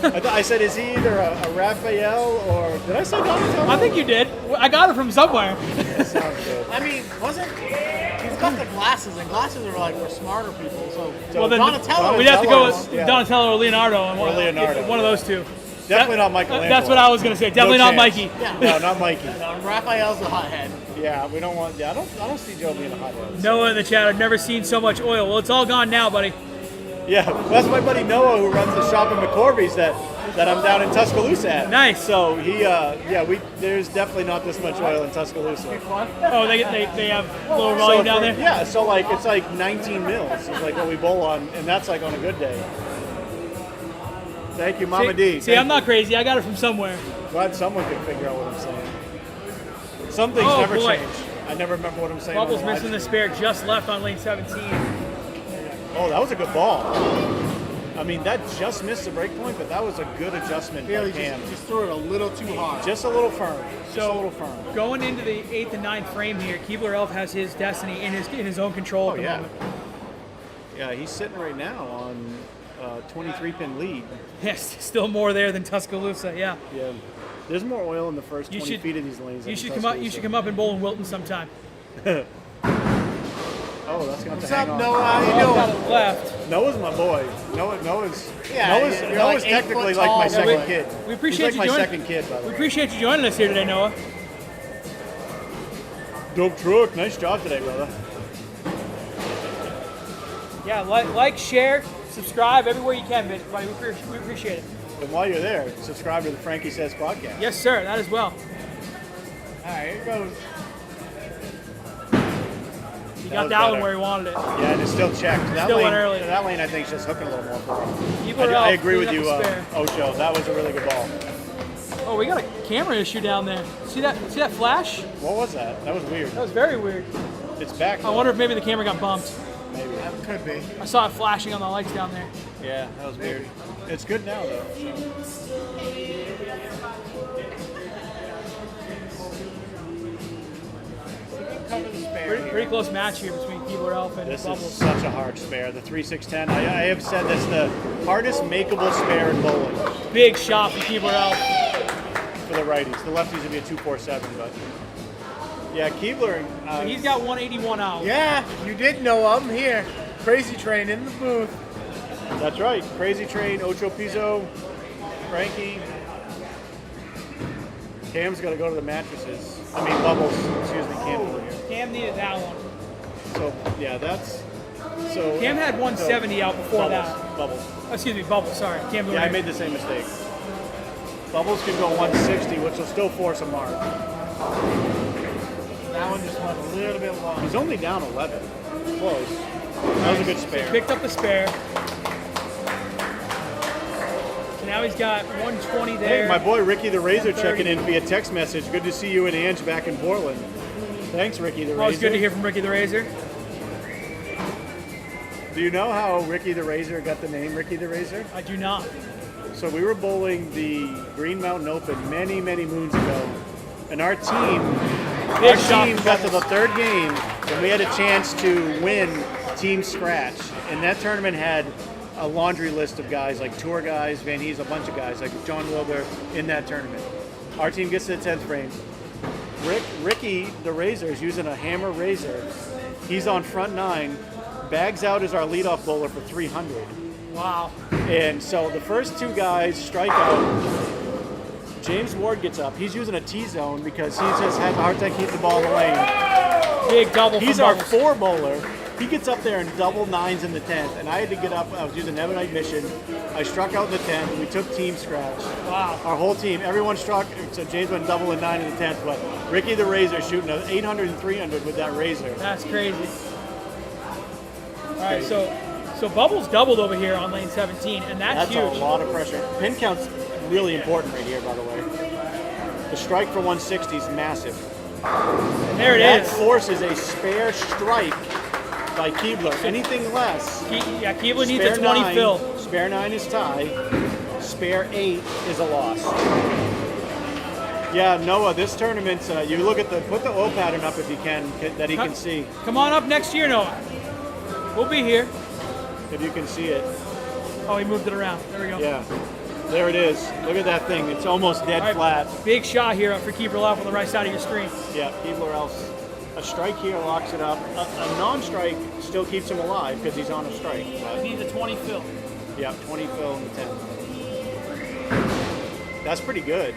I said, is he either a Raphael or did I say Donatello? I think you did. I got it from somewhere. That sounds good. I mean, he's got the glasses, and glasses are like for smarter people. So Well, then Donatello. we'd have to go with Donatello's- yeah. Donatello or Leonardo. And Or Leonardo. One of those two. Definitely not Michelangelo. That's what I was going to say. Definitely No not chance. Mikey. Yeah. No, not Mikey. Raphael's the hothead. Yeah, we don't want. Yeah, I don't see Joe being a hothead. Noah in the chat, I've never seen so much oil. Well, it's all gone now, buddy. Yeah, that's my buddy Noah who runs the shop in McCorby's that I'm down in Tuscaloosa at. Nice. So he, there's definitely not this much oil in Tuscaloosa. Oh, they have lower volume down there? Yeah, so like it's like 19 mils is like what we bowl on, and that's like on a good day. Thank you, Mama D. See, I'm not crazy. I got it from somewhere. Glad someone could figure out what I'm saying. Some things Oh, never boy. change. I never remember what I'm saying. Bubbles on the live missing the stream. spare just left on lane 17. Oh, that was a good ball. I mean, that just missed the break point, but that was a good adjustment Yeah, by he Cam. just threw it a little too hard. Just a little firm. Just So a little firm. going into the 8th and 9th frame here, Keebler Elf has his destiny in his own control Oh, at the yeah. moment. Yeah, he's sitting right now on 23-pin lead. Yes, still more there than Tuscaloosa. Yeah. Yeah. There's more oil in the first 20 feet of these lanes. than You should in come up. You Tuscaloosa. should come up and bowl in Wilton sometime. Oh, that's going to What's hang up, on. Noah? How you Got doing? it left. Noah's my boy. Noah's Yeah, Noah's you're like 8 technically foot like tall. my Yeah, second we- kid. we appreciate He's you like my joining- second kid, by the We way. appreciate you joining us here today, Noah. Dope truck. Nice job today, brother. Yeah, like, share, subscribe everywhere you can, buddy. We appreciate it. And while you're there, subscribe to the Frankie Says podcast. Yes, sir. That as well. All right, here goes. You That got was that one better. where he wanted it. Yeah, and it's still checked. That Still lane, went early. That lane, I think, is just hooking a little more for him. Keebler I Elf agree with cleaning you, up the spare. Ocho. That was a really good ball. Oh, we got a camera issue down there. See that flash? What was that? That was weird. That was very weird. It's back. I wonder if maybe the camera got bumped. Maybe. That could be. I saw it flashing on the lights down there. Yeah, that was weird. It's good now, though. So. cover the spare. Pretty, here. pretty close match here between Keebler Elf and This Bubbles. is such a hard spare. The 3610. I have said that's the hardest makeable spare in bowling Big shot from Keebler Elf. for the righties. The lefties would be a 247, but yeah, Keebler. So he's got 181 out. Yeah, you did know of him here. Crazy Train in the booth. That's right. Crazy Train, Ocho Pizzo, Frankie. Cam's got to go to the mattresses. I mean, Bubbles. Excuse me, Cam over here. Cam needed that one. So yeah, that's so. Cam had 170 out before Bubbles. that. Bubbles. Oh, excuse me, Bubbles. Sorry, Cam. Yeah, I made the same mistake. Bubbles can go 160, which will still force a mark. That one just went a little bit long. He's only down 11. Close. That was a good spare. Picked up the spare. So now he's got 120 there. Hey, my boy Ricky the Razor checking in via text message. Good to see you and Ange back in Portland. Thanks, Ricky the Razor. Always good to hear from Ricky the Razor. Do you know how Ricky the Razor got the name Ricky the Razor? I do not. So we were bowling the Green Mountain Open many, many moons ago, and our team got to the third game, and we had a chance to win Team Scratch. And that tournament had a laundry list of guys like Tour guys, Van Hees, a bunch of guys like John Wilbur in that tournament. Our team gets to the 10th frame. Ricky the Razor is using a hammer razor. He's on front nine, bags out as our leadoff bowler for 300. Wow. And so the first two guys strike out. James Ward gets up. He's using a T-zone because he's just had a hard time keeping the ball in the lane. Big double. He's from our Bubbles. 4 bowler. He gets up there and double nines in the 10th. And I had to get up. I was using Ebonite Mission. I struck out in the 10th. We took team scratch. Wow. Our whole team, everyone struck. So James went double and 9 in the 10th. But Ricky the Razor shooting an 800 and 300 with that razor. That's crazy. All right, so Bubbles doubled over here on lane 17, and that's huge. a lot of pressure. Pin count's really important right here, by the way. The strike for 160 is massive. And there it That is. forces a spare strike by Keebler. Anything less, Keebler needs a spare 20 9, fill. Spare 9 is tie. Spare 8 is a loss. Yeah, Noah, this tournament, you look at put the oil pattern up if you can, that he can see. Come on up next year, Noah. We'll be here. If you can see it. Oh, he moved it around. There we go. Yeah. There it is. Look at that thing. It's almost dead All right, flat. Big shot here for Keebler Elf on the right side of your screen. Yeah, Keebler else. A strike here locks it up. A non-strike still keeps him alive because he's on a strike. He needs a 20 fill. Yeah, 20 fill in the 10. That's pretty good.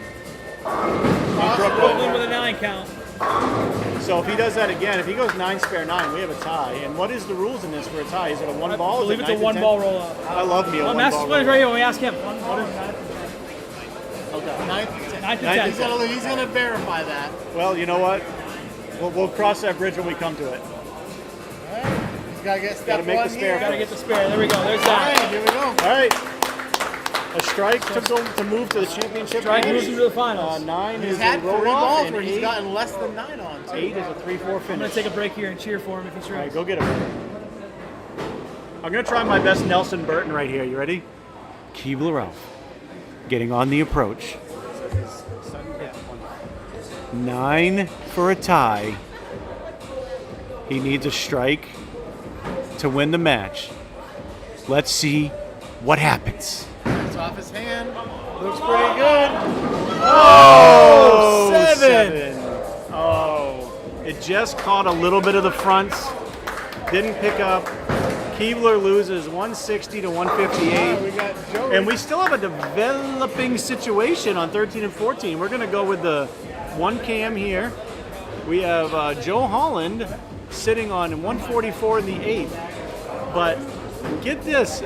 Brooklyn with a 9 count. So if he does that again, if he goes 9 spare 9, we have a tie. And what is the rules in this for a tie? Is it a one ball? I believe Is it's it a 9 to 1 10? ball roll up. I love me a one Master ball. Splinter's right here. When we ask him. Okay. 9 to 10. 9 to 9 to 10. 10. He's gonna verify that. Well, you know what? We'll cross that bridge when we come to it. All right. He's gotta get step Gotta make one the spare here. Gotta get the spare. There we go. There's All right, that. here we go. All right. A strike to move to the championship. Strike match. moves him to the finals. 9 He's is had a 3 roll off, balls and where he's 8, gotten less than 9 on. Too. 8 is a 3-4 I'm finish. gonna take a break here and cheer for him if he All right, strikes. go get him. I'm gonna try my best Nelson Burton right here. You ready? Keebler Elf getting on the approach. 9 for a tie. He needs a strike to win the match. Let's see what happens. It's off his hand. Looks pretty good. Oh, 7. Oh, it just caught a little bit of the fronts. Didn't pick up. Keebler loses 160 to 158. We got Joey. And we still have a developing situation on 13 and 14. We're going to go with the 1 cam here. We have Joe Holland sitting on 144 in the 8th. But get this,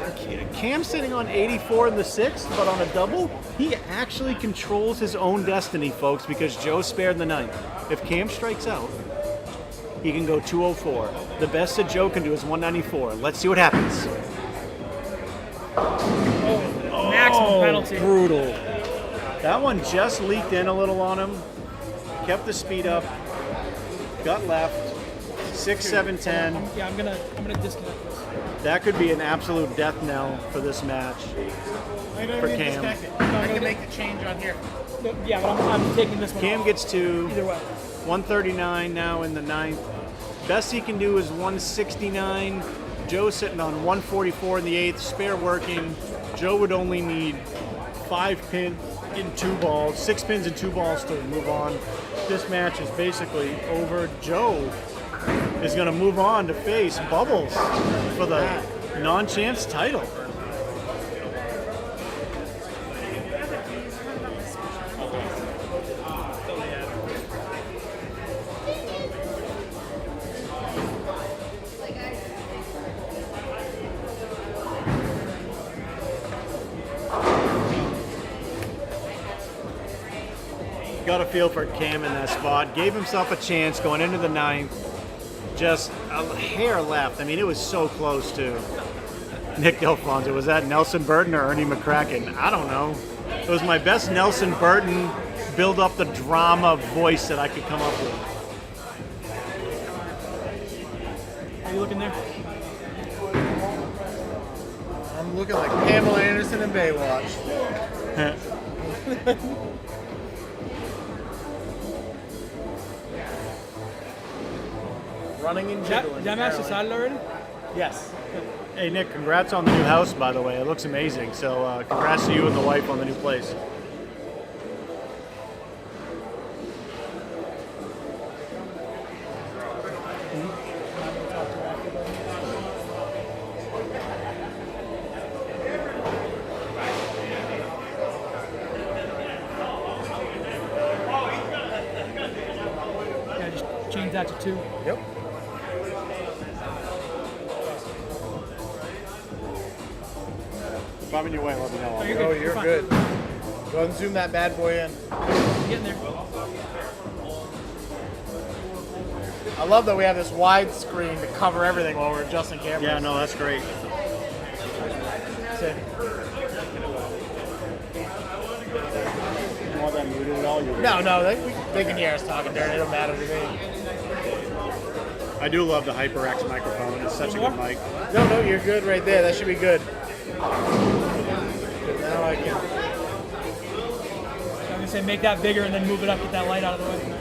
Cam's sitting on 84 in the 6th, but on a double, he actually controls his own destiny, folks, because Joe spared the 9th. If Cam strikes out, he can go 204. The best that Joe can do is 194. Let's see what happens. Maximum penalty. Brutal. That one just leaked in a little on him. Kept the speed up. Got left. 6, 7, 10. Yeah, I'm gonna disconnect this. That could be an absolute death knell for this match. I don't for even Cam. disconnect it. I can make the change on here. Yeah, but I'm taking this one Cam off. gets to Either way. 139 now in the 9th. Best he can do is 169. Joe's sitting on 144 in the 8th, spare working. Joe would only need 5 pins in 2 balls, 6 pins in 2 balls to move on. This match is basically over. Joe is going to move on to face Bubbles for the non-champs title. Got a feel for Cam in that spot. Gave himself a chance going into the 9th. Just a hair left. I mean, it was so close to Nick Delfonso. Was that Nelson Burton or Ernie McCracken? I don't know. It was my best Nelson Burton build up the drama voice that I could come up with. Are you looking there? I'm looking like Pamela Anderson in Baywatch. Running and jiggling. Did that match decided already? Yes. Hey Nick, congrats on the new house, by the way. It looks amazing. So congrats to you and the wife on the new place. Yeah, just change that to 2. Yep. If I'm in your way, let me know. you're Oh, good. you're fine. good. Go ahead and zoom that bad boy in. Getting there. I love that we have this wide screen to cover everything while we're adjusting cameras. Yeah, no, that's great. So, You want that muted at all? no, they can hear us talking there. It don't matter to me. I do love the HyperX microphone. It's such a good mic. No, you're good right there. That should be good. Now I can. I'm gonna say make that bigger and then move it up, get that light out of the way.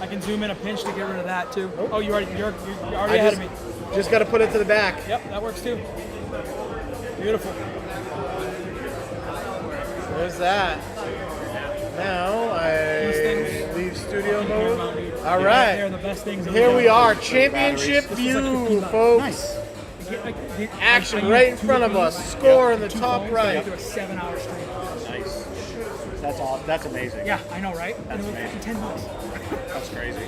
I can zoom in a pinch to get rid of that too. Oh, you're already ahead of me. Just got to put it to the back. Yep, that works too. Beautiful. There's that. Now I leave studio mode. All right. They're the best things. Here we are, championship view, folks. Nice. Action right in front of us. Score in the top right. Do a 7-hour stream. Nice. That's awesome. That's amazing. Yeah, I know, right? And it was amazing. fucking $10. That's crazy.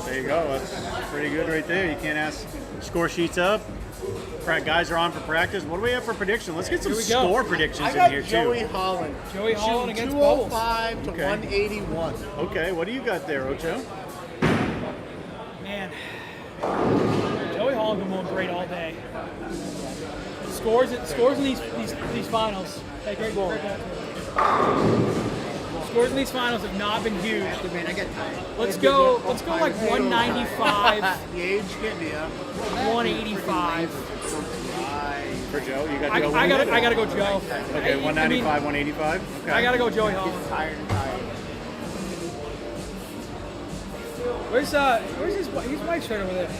There you go. That's pretty good right there. You can't ask. Score sheets up. Guys are on for practice. What do we have for prediction? Let's get some Here we go. score predictions I in got here Joey too. Holland. Joey Holland Shooting against Bubbles. 205 to Okay. 181. Okay, what do you got there, Ocho? Man, Joey Holland been going great all day. Scores in these finals. Hey, great goal. Scores in these finals have not been huge. Let's go like 195, The age getting you. 185. For Joe, you got I Joe. gotta go Joe. Okay, 195, 185. Okay. I gotta go Joey Holland. Where's his wife's right over there?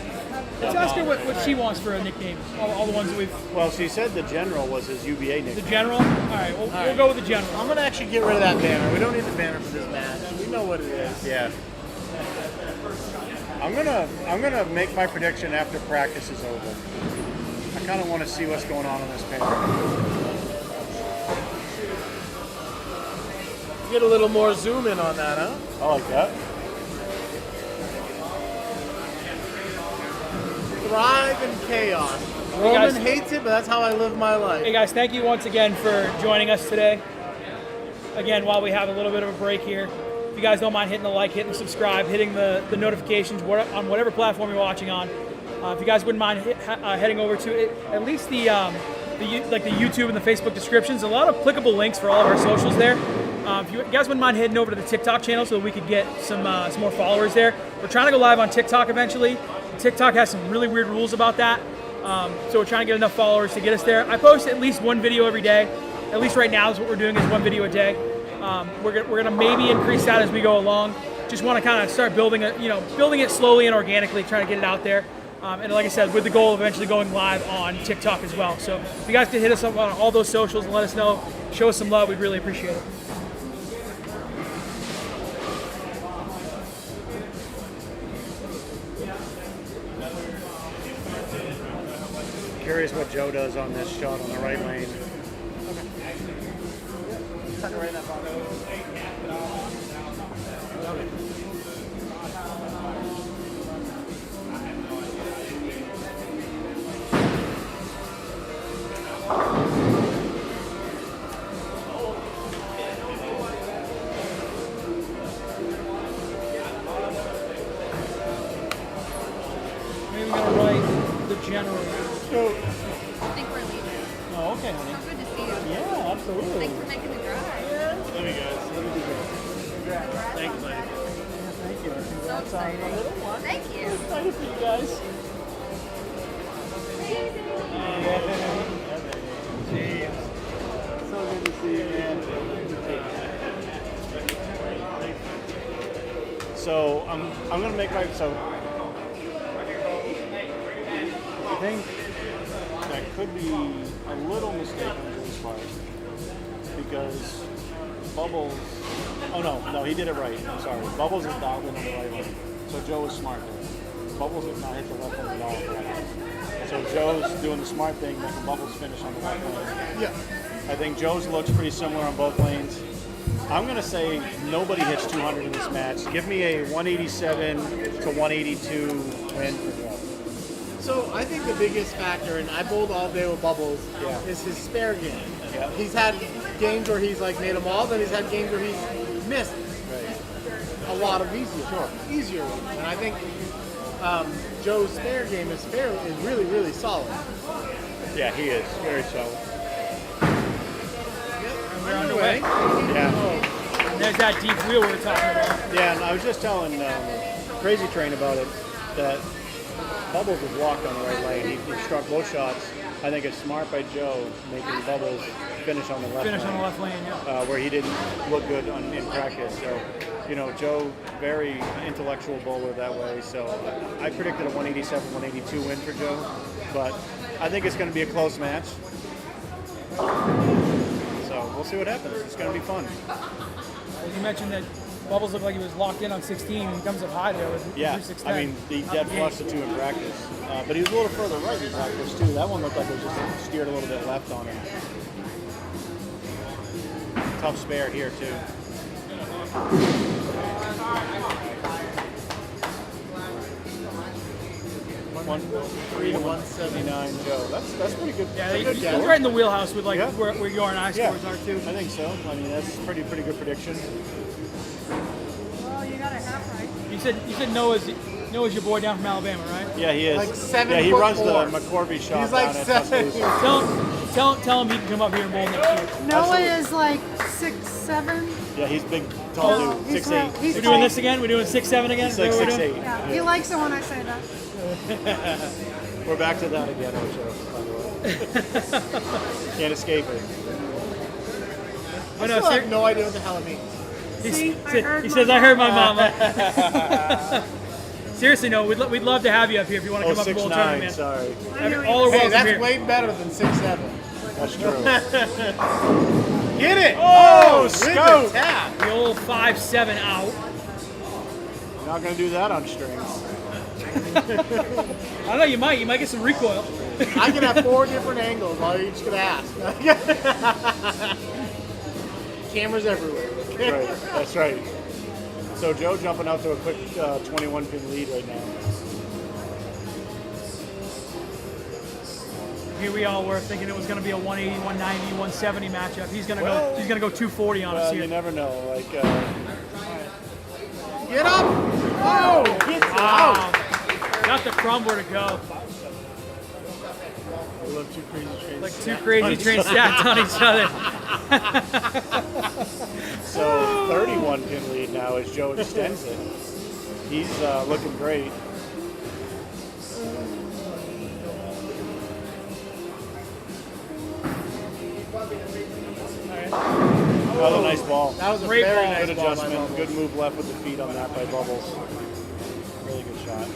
Let's ask her what she wants for a nickname. All the ones that we've. Well, she said the general was his UVA The nickname. general. All right, we'll go with the general. I'm gonna actually get rid of that banner. We don't need the banner for this match. We know what it is. Yeah. I'm gonna make my prediction after practice is over. I kind of want to see what's going on this panel. Get a little more zoom in on that, huh? I like that. Thrive in chaos. guys. Roman hates it, but that's how I live my life. Hey guys, thank you once again for joining us today. Again, while we have a little bit of a break here, if you guys don't mind hitting the like, hitting the subscribe, hitting the notifications on whatever platform you're watching on. If you guys wouldn't mind heading over to it, at least the YouTube and the Facebook descriptions, a lot of applicable links for all of our socials there. If you guys wouldn't mind heading over to the TikTok channel so that we could get some more followers there. We're trying to go live on TikTok eventually. TikTok has some really weird rules about that. So we're trying to get enough followers to get us there. I post at least one video every day. At least right now is what we're doing, is one video a day. We're gonna maybe increase that as we go along. Just want to kind of start building building it slowly and organically, trying to get it out there. And like I said, with the goal of eventually going live on TikTok as well. So if you guys could hit us up on all those socials and let us know, show us some love, we'd really appreciate it. Curious what Joe does on this shot on the right lane. Tuck it right in that box. Maybe we're gonna write the general. I think we're leaving. Oh, okay, honey. So good to see you. Yeah, absolutely. Thanks for making the drive. Let me guys. Let me do that. Thank you, buddy. Thank you. So exciting. Thank you. Excited for you guys. So good to see you, man. So I'm gonna make my I think that could be a little mistake on Joe's part because Bubbles. Oh no, he did it right. I'm sorry. Bubbles is dialed in on the right lane, so Joe was smart there. Bubbles did not hit the left lane at all. So Joe's doing the smart thing, making Bubbles finish on the left lane. Yeah. I think Joe's looks pretty similar on both lanes. I'm going to say nobody hits 200 in this match. Give me a 187 to 182 win for Joe. So I think the biggest factor, and I bowled all day with Bubbles, Yeah. is his spare game. Yeah. He's had games where he's like made them all, then he's had games where he's missed Right. a lot of easier ones. And I think Joe's spare game is really, really solid. Yeah, he is. Very solid. We're underway. Yeah. And there's that deep wheel we were talking about. Yeah, and I was just telling Crazy Train about it, that Bubbles was walked on the right lane. He struck both shots. I think it's smart by Joe making Bubbles finish on the left Finish lane. on the left lane, yeah. Where he didn't look good in practice. So, Joe, very intellectual bowler that way. So I predicted a 187, 182 win for Joe. But I think it's going to be a close match. So we'll see what happens. It's going to be fun. You mentioned that Bubbles looked like he was locked in on 16 and he comes up high there with Yeah, 6'10". I mean, he dead flushed the two in practice. But he was a little further right in practice, too. That one looked like it was just steered a little bit left on him. Tough spare here, too. 103 to 179, Joe. That's pretty good. Yeah, Pretty good he's guess. right in the wheelhouse with like Yeah. where your and I Yeah, scores are too. I think so. I mean, that's pretty good prediction. Well, you got a half right. You said Noah's your boy down from Alabama, right? Yeah, he is. Like 7'4". Yeah, he runs the McCorvey shop He's like down at 7. Tuscaloosa. Tell him he can come up here and bowl next year. Noah Absolutely. is like 6'7". Yeah, he's big, tall dude, He's 6'8". he's We're doing tall. this again. We're doing 6'7" again. He's Is that like what we're doing? 6'8". Yeah, he likes it when I say that. We're back to that again, Ocho, by the way. Can't escape it. I But no, still have no idea what the hell it means. See, he says, I heard my mama. Seriously, no, we'd love to have you up here if you want to Oh, come up and bowl a 6'9", tournament, man. sorry. All are Hey, welcome that's here. way better than 6'7". That's true. Get it! Oh, with scout! the tap. The old 5'7" out. Not going to do that on strings. I don't know, you might get some recoil. I can have 4 different angles. All you're just gonna ask. Cameras everywhere. Right, that's right. So Joe jumping out to a quick 21-pin lead right now. Here we all were thinking it was going to be a 180, 190, 170 matchup. He's going to Well, go 240 on us Well, here. you never know. Like, Get up! Oh! Get Wow. Got the crumbler to go. I love 2 crazy trains. Like 2 crazy trains stacked on each other. so 31-pin lead now as Joe extends it. He's looking great. That was a nice ball. That was a Great very ball. nice Good ball by adjustment. Bubbles. Good move left with the feet on that by Bubbles. Really good shot.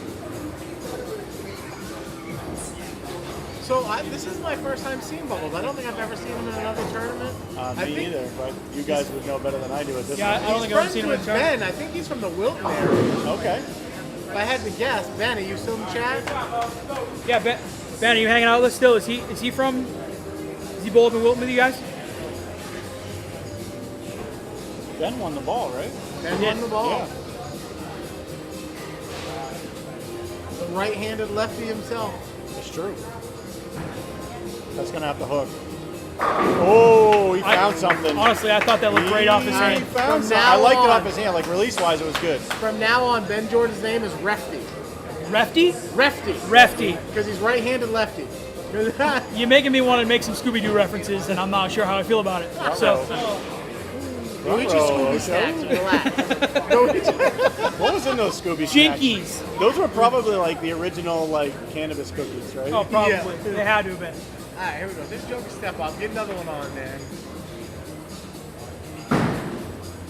So this is my first time seeing Bubbles. I don't think I've ever seen him in another tournament. I Me think either, but you guys would know better than I do at this Yeah, point. I don't think I've ever friends seen him in with a tournament. Ben. I think he's from the Wilton area. Okay. If I had to guess, Ben, are you still in the chat? Yeah, Ben, are you hanging out with us still? Is he from? Is he bowled in Wilton with you guys? Ben won the ball, right? Ben won the ball. Yeah. The right-handed lefty himself. It's true. That's going to have to hook. Oh, he found something. Honestly, I thought that looked great off his He hand. found From something. now I liked it on. off his hand. Like release-wise, it was good. From now on, Ben Jordan's name is Refty. Refty? Refty. Refty. Because he's right-handed lefty. You're making me want to make some Scooby-Doo references, and I'm not sure how I feel about it. So, Go eat your Scooby snacks and relax. Go eat your- What was in those Scooby snacks? Jinkies. Those were probably like the original like cannabis cookies, right? Oh, probably. Yeah. They had to have been. All right, here we go. This Joker step up. Get another one on, man.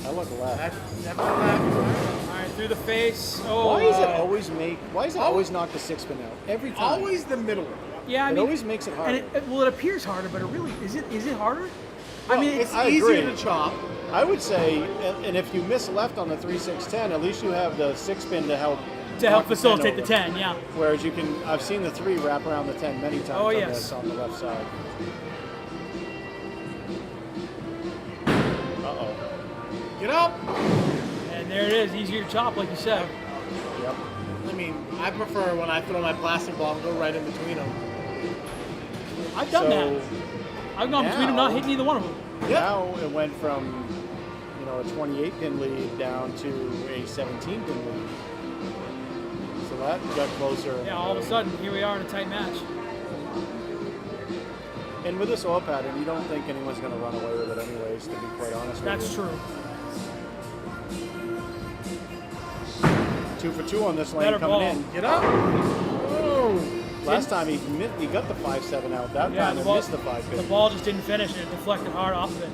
I look left. That's the left. All right, through the face. Oh, Why is it always always knock the six spin out every time? Always the middle one. Yeah, I It mean, always makes it and harder. it appears harder, but it really is it harder? I mean, It's I easier agree. to chop. I would say, and if you miss left on the 3-6-10, at least you have the six spin to help knock the 10 facilitate the over. 10. Yeah. Whereas you can, I've seen the 3 wrap around the 10 many times Oh, on, yes. this, on the left side. Uh-oh. Get up. And there it is, easier to chop, like you said. Yep. I mean, I prefer when I throw my plastic ball and go right in between them. I've done that. I've gone between them, not hitting either one of them. Now it went from, a 28 pin lead down to a 17 pin lead. So that got closer. Yeah, all of a sudden, here we are in a tight match. And with this oil pattern, you don't think anyone's going to run away with it anyways, to be quite honest That's with you. true. 2 for 2 on this lane Better coming ball. in. Get up. Oh. Last time he got the 5-7 out. That Yeah, time the he ball, missed the 5 the pin. ball just didn't finish, and it deflected hard off of it.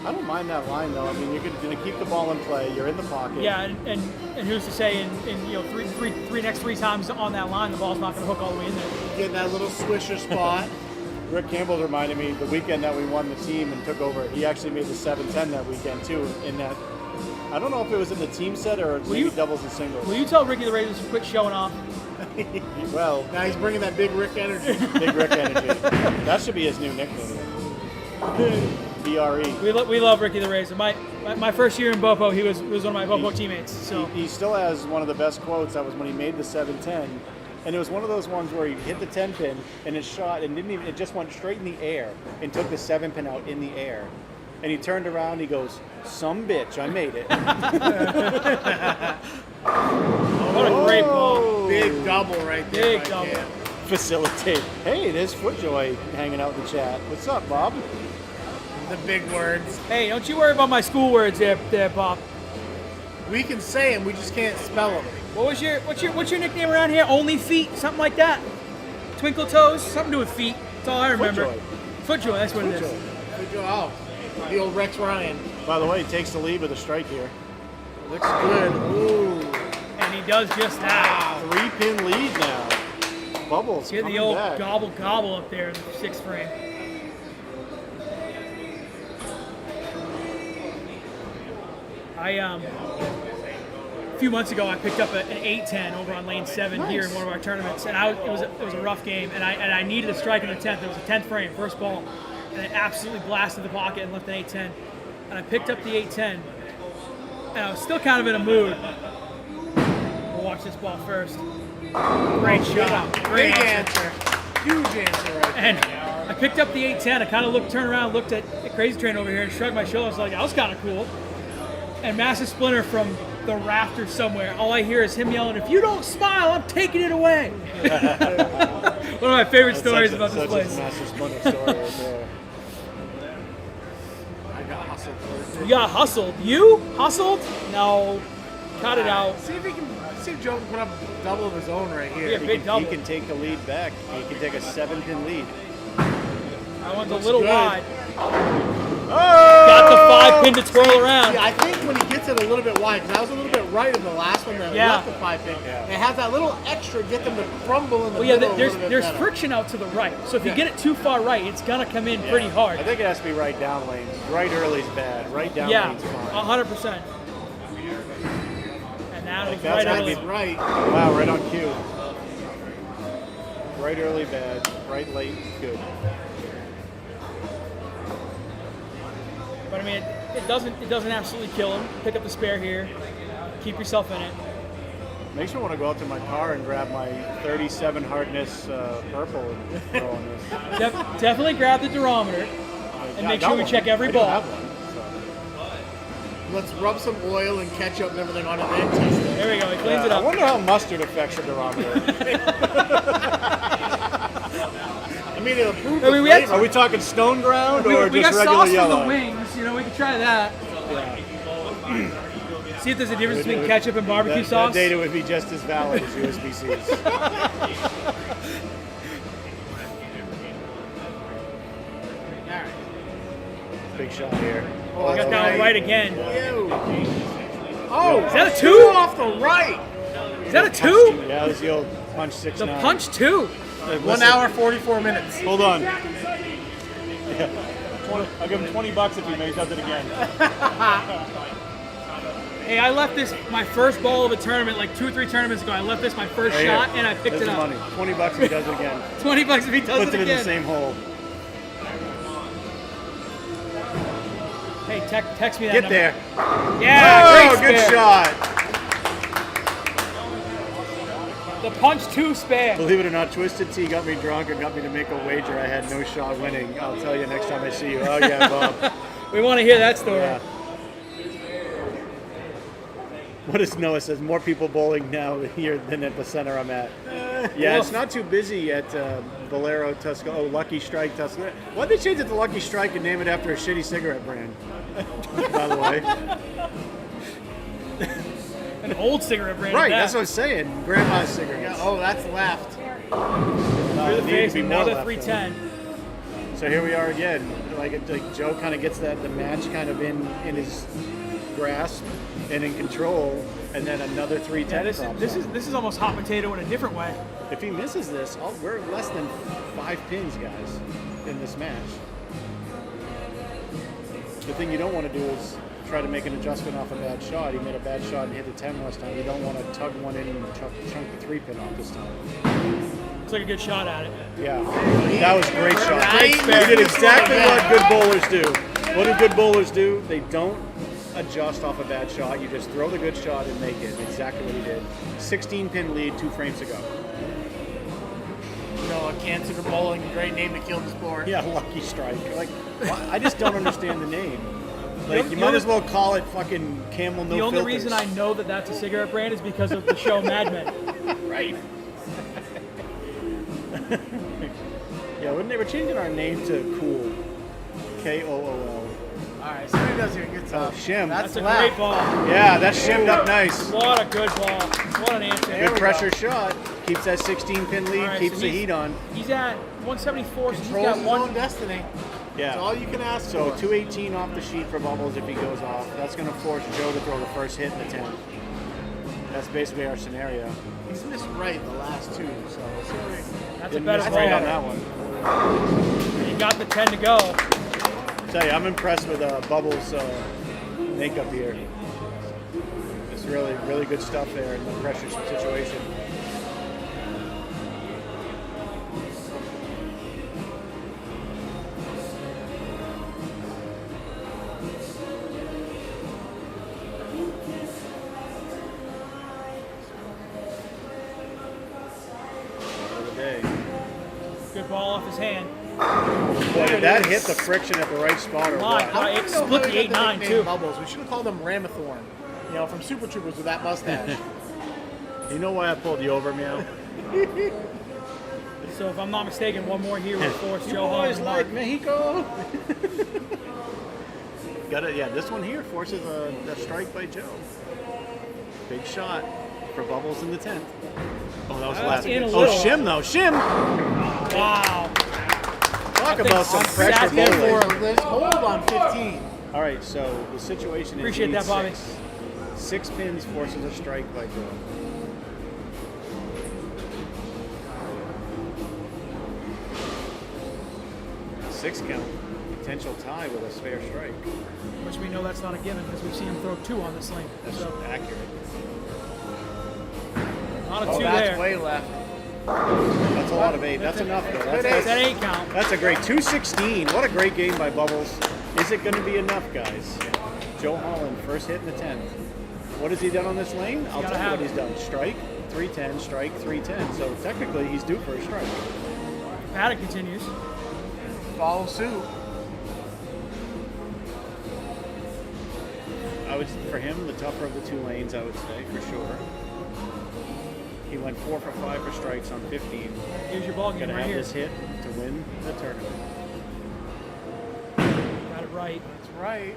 I don't mind that line though. I mean, you're going to keep the ball in play. You're in the pocket. Yeah, and who's to say in next three times on that line, the ball's not going to hook all the way in there. Get that little swisher spot. Rick Campbell reminded me the weekend that we won the team and took over. He actually made the 7-10 that weekend too. In that, I don't know if it was in the team set or maybe you- doubles and singles. Will you tell Ricky the Raiders to quit showing off? Well, Now he's bringing that big Rick energy. Big Rick energy. That should be his new nickname. BRE. We love Ricky the Razor. My first year in Bopo, he was one of my Bopo teammates. So He still has one of the best quotes. That was when he made the 7-10. And it was one of those ones where he hit the 10 pin and it shot and it just went straight in the air and took the 7 pin out in the air. And he turned around and he goes, "Some bitch, I made it." what a great ball! Big double right there. Big by double. Cam. Facilitate. Hey, there's Footjoy hanging out in the chat. What's up, Bob? The big words. Hey, don't you worry about my school words there, Bob. We can say them, we just can't spell them. What's your nickname around here? Only Feet, something like that. Twinkle Toes, something to do with feet. That's all I remember. Footjoy, that's what it is. Oh, the old Rex Ryan. By the way, he takes the lead with a strike here. Looks good. Ooh. And he does just that. 3-pin lead now. Bubbles Get coming the old back. gobble up there in the 6th frame. A few months ago, I picked up an 8-10 over on lane 7 here in one of our tournaments, and it was a rough game, and I needed a strike in the 10th. It was a 10th frame, first ball, and it absolutely blasted the pocket and left an 8-10. And I picked up the 8-10, and I was still kind of in a mood. We'll watch this ball first. Great shot. Great Big answer. answer. Huge answer right And I picked up the 8-10. I kind of turned around, looked at Crazy Train over here, and shrugged my shoulders. I was like, that was kind of cool. And Massive Splinter from the rafters somewhere, all I hear is him yelling, "If you don't smile, I'm taking it away." One of my favorite stories about this place. That's a massive Splinter story right there. I got hustled first. You got hustled. You hustled? No. Cut it out. See if Joe can put up a double of his own right here. Yeah, big double. He can take the lead back. He can take a 7-pin lead. I went a Looks little good. wide. Oh! Got the 5 pin to twirl around. See, I think when he gets it a little bit wide, because I was a little bit right of the last one that Yeah. left the 5 pin. It has that little extra get them to crumble in the Well, yeah, middle a there's little bit there's better. friction out to the right. So if you get it too far right, it's gonna come in pretty hard. I think it has to be right down lane. Right early's bad. Right down Yeah, lane's fine. 100%. And that was that's right gotta early. be- Right. Wow, right on cue. Right early bad. Right late good. But I mean, it doesn't absolutely kill him. Pick up the spare here. Keep yourself in it. Makes me want to go out to my car and grab my 37 hardness purple and throw on this. Definitely grab the durometer and make I got sure we one. check every I do ball. have one, Let's rub some oil and ketchup and everything on it and test it. There we go. He so. cleans it I up. wonder how mustard affects your durometer. I mean, it'll prove I mean, the we had- flavor. Are we talking stone ground We or got just regular sauce for yellow? the wings. You know, we could try that. See if there's a difference between ketchup and barbecue sauce. That data would be just as valid as USB-Cs. Big shot here. Oh, Got that's down right again. Ew. Oh, Is that a two 2? off the right. Is that a 2? Yeah, it was the old punch 6-9. The punch 2. 1 hour, 44 minutes. Hold on. Yeah. I'll give him $20 if he does it again. Hey, I left this my first ball of a tournament like 2 or 3 tournaments ago. I left this my first Right shot here. and I picked This it is up. money. $20 if he does it again. $20 if he does Puts it it in the again. same hole. Hey, text me that Get number. there. Yeah, Oh, great good spare. shot. The punch 2 spare. Believe it or not, Twisted Tea got me drunk and got me to make a wager I had no shot winning. I'll tell you next time I see you. Oh, yeah, Bob. We want to hear that story. Yeah. What does Noah says? More people bowling now here than at the center I'm at. Yeah, it's not too busy at Valero Tuscaloosa. Oh, Lucky Strike Tuscaloosa. Why'd they change it to Lucky Strike and name it after a shitty cigarette brand? By the way. An old cigarette brand. Right, at that's that. what I'm saying. Grandma's cigarettes. Oh, that's left. Through the Need to face, be more another left, 310. So here we are again. Like Joe kind of gets the match kind of in his grasp and in control, and then another 310. Yeah, drops on. this is almost hot potato in a different way. If he misses this, we're less than 5 pins, guys, in this match. The thing you don't want to do is try to make an adjustment off a bad shot. He made a bad shot and hit the 10 last time. You don't want to tug one in and chunk the 3-pin off this time. It's like a good shot at it. Yeah, that was a great shot. Great He spare. did exactly what good bowlers do. What do good bowlers do? They don't adjust off a bad shot. You just throw the good shot and make it. Exactly what he did. 16-pin lead 2 frames to go. You know, a cancer to bowling, great name to kill the sport. Yeah, Lucky Strike. Like, I just don't understand the name. Like, you The might only- as well call it fucking Camel No The only Filters. reason I know that that's a cigarette brand is because of the show Mad Men. Right. Yeah, when they were changing our name to Cool. K-O-O-L. All right, so he does here. Gets up. Shim. That's That's a left. great ball. Yeah, that's shimmed up nice. What a good ball. What an answer. Good pressure shot. Keeps that 16-pin lead, All right, keeps so the he's- heat on. He's at 174, so he's Controls got his one. own destiny. Yeah. That's all you can ask So for. 218 off the sheet for Bubbles if he goes off. That's going to force Joe to throw the first hit in the 10th. That's basically our scenario. He's missed right the last 2, so we'll see what he- That's a Didn't better miss right on ball. that one. He got the 10 to go. Tell you, I'm impressed with Bubbles' makeup here. It's really, really good stuff there in the pressure situation. Another day. Good ball off his hand. Boy, did that hit the friction at the right spot or My what? God. I It don't know split how the he got 8-9 nickname too. Bubbles. We should have called him Ramathorn, you know, from Super Troopers with that mustache. You know why I pulled you over, Meow? So if I'm not mistaken, one more here will force You Joe Hahn always to like mark. Mexico. Got it. Yeah, this one here forces a strike by Joe. Big shot for Bubbles in the 10th. Oh, that was That's last. in a Oh, little. Shim though. Shim. Wow. Talk think about some I'm pressure sat there bowling. For this hold on 15. All right, so the situation is Appreciate you need that, Bobby. 6 pins forces a strike by Joe. Six count, potential tie with a spare strike. Which we know that's not a given because we've seen him throw 2 on this lane. That's So accurate. not a 2 Oh, that's there. way left. That's a lot of 8. That's enough, though. That's that 8 count. That's a great 216. What a great game by Bubbles. Is it going to be enough, guys? Joe Holland, first hit in the 10th. What has he done on this lane? I'll gotta tell you what have he's done. Strike, 310, strike, 310. So technically, he's due for a strike. Paddock continues. Follow suit. I would, for him, the tougher of the 2 lanes, I would say, for sure. He went 4 for 5 for strikes on 15. Here's your ball game Gonna right have here. this hit to win the tournament. Got it right. That's right.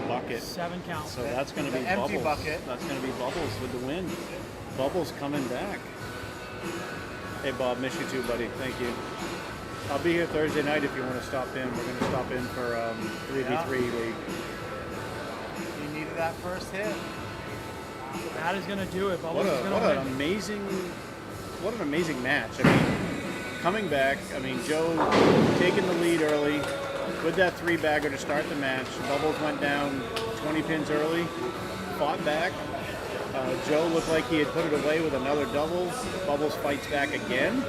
Bucket. 7 count. So that's going to be The empty Bubbles. bucket. That's going to be Bubbles with the win. Bubbles coming back. Hey, Bob, miss you too, buddy. Thank you. I'll be here Thursday night if you want to stop in. We're going to stop in for 3v3 league. You needed that first hit. That is going to do it. What Bubbles is going to an win. amazing match. I mean, coming back. I mean, Joe taking the lead early with that 3-bagger to start the match. Bubbles went down 20 pins early, fought back. Joe looked like he had put it away with another double. Bubbles fights back again.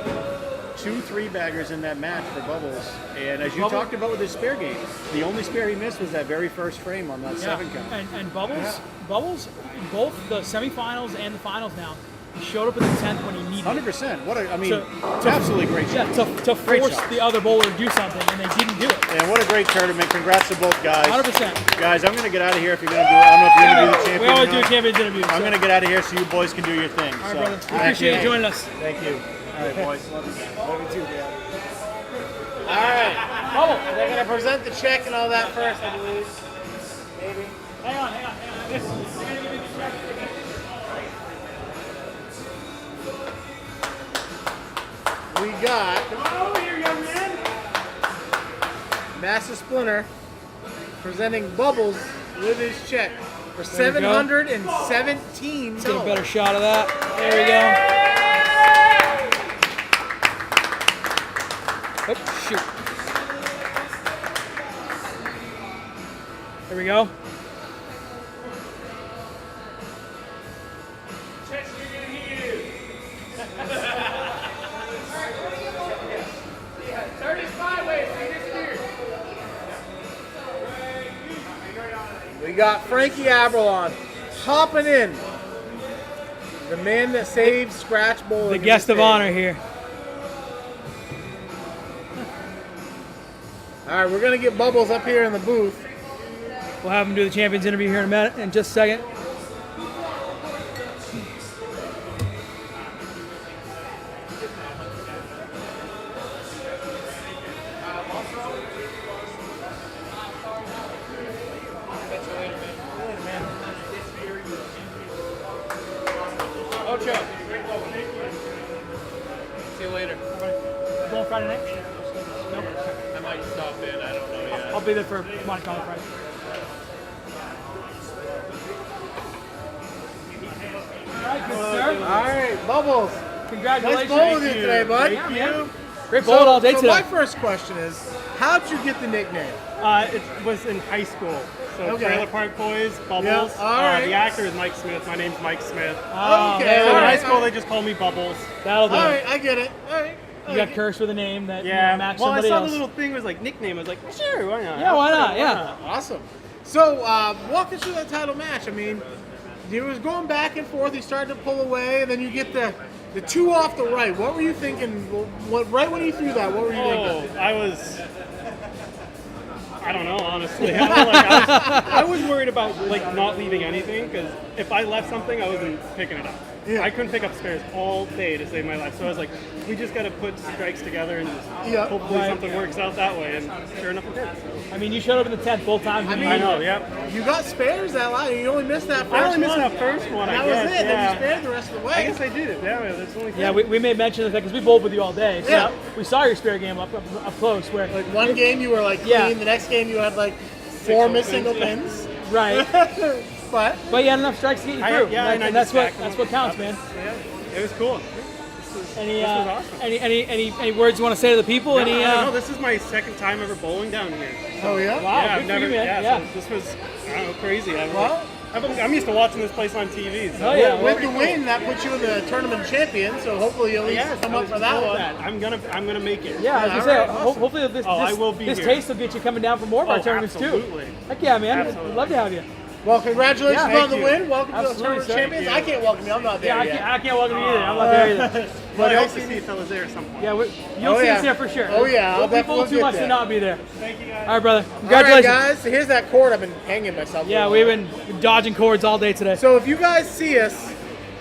2 3-baggers in that match for Bubbles. And as you talked about with his spare game, the only spare he missed was that very first frame on that 7 count. And Bubbles, both the semifinals and the finals now, he showed up in the 10th when he needed it. 100%. What a, I mean, To- absolutely great Yeah, shot. to Great force shot. the other bowler to do something, and they didn't do it. And what a great tournament. Congrats to both guys. 100%. Guys, I'm going to get out of here if you're going to do it. I don't know if you're going to do the champion. We always or do not. champions interviews. I'm going to get out of here so you boys can do your thing. All right, so, brother. We appreciate you joining us. Thank you. All right, boys. Love you. Love you too, Dad. All right. Bubble. They're gonna present the check and all that first, I believe. Maybe. Hang on. This is going to give me the check. We got Come on over here, young man. Master Splinter presenting Bubbles with his check for There we go. $717. Let's get a better shot of that. There we go. Oh, shoot. There we go. Checks are gonna hit you. 35 ways to this beer. We got Frankie Aberlon hopping in. The man that saved Scratch Bowling. The in guest this of game. honor here. All right, we're gonna get Bubbles up here in the booth. We'll have him do the champions interview here in just a second. Ocho. See you later. Going Friday night? No? I might stop in. I don't know yet. I'll be there for Monte Carlo Friday. All right, good sir. All right, Bubbles. Congratulations. Nice bowl with you today, bud. Thank you. Great bowl all day so today. my first question is, how'd you get the nickname? It was in high school. So Okay. Trailer Park Boys, Bubbles. Yeah, all right. The actor is Mike Smith. My name's Mike Smith. Oh, Okay, there we So go. in high right, school, they just call me Bubbles. That'll do. All it. right, I get it. All right. You got cursed with a name that Yeah. matched Well, I somebody saw else. the little thing was like nickname. I was like, sure, why not? Yeah, why not? Yeah. Awesome. So, walk us through that title match. I mean, you was going back and forth. You started to pull away, and then you get the 2 off the right. What were you thinking? Right when you threw that, what were you thinking? I don't know, honestly. I was worried about like not leaving anything because if I left something, I wasn't picking it up. Yeah. I couldn't pick up spares all day to save my life. So I was like, we just got to put strikes together and just Yeah. hopefully Right. something works out that way. And sure enough, it did. I mean, you showed up in the 10th both times. I mean, I know, yep. You got spares that lot. You only missed that first I only missed one. that first one, And I that was guess. it. Then Yeah. you spared the rest of the way. I guess I did. Yeah, that's only Yeah, we made mention of that because we bowled with you all day. So Yeah. we saw your spare game up close where Like one game you were like clean, Yeah. the next game you had like 4 missing pins. Right. But But you had enough strikes to get you through. Yeah, and I that's just what stacked them that's what counts, man. Yeah, it was cool. Any This was awesome. any words you want to say to the people? Any No, this is my second time ever bowling down here. oh yeah. Wow, yeah, good I've for you, man. Yeah, so this was I don't know, crazy. I'm used to watching this place on TV. So. Oh, yeah. With the win, that puts you in the tournament champion. So hopefully you'll at least Yes, come I up was for that told one. that. I'm gonna make it. Yeah, I was Yeah, gonna say, alright, awesome. hopefully this I will be this here. taste will get you coming down for more of our Oh, tournaments absolutely. too. Heck yeah, man! Absolutely. We'd love to have you. Well, congratulations Yeah, on the thank you. win. Welcome to the Absolutely, tournament sir. champions. Thank I can't welcome you. I'm not there Yeah, yet. I can't welcome you either. I'm not there either. But I I'll hope to see see you. fellas there at some point. Yeah, you'll Oh, see yeah. us there for sure. Oh, yeah, I'll We'll be definitely fooled too get much there. to not be there. Thank you guys. All right, brother. All right, Congratulations. guys. So here's that cord I've been hanging myself. Yeah, with. we've been dodging cords all day today. So if you guys see us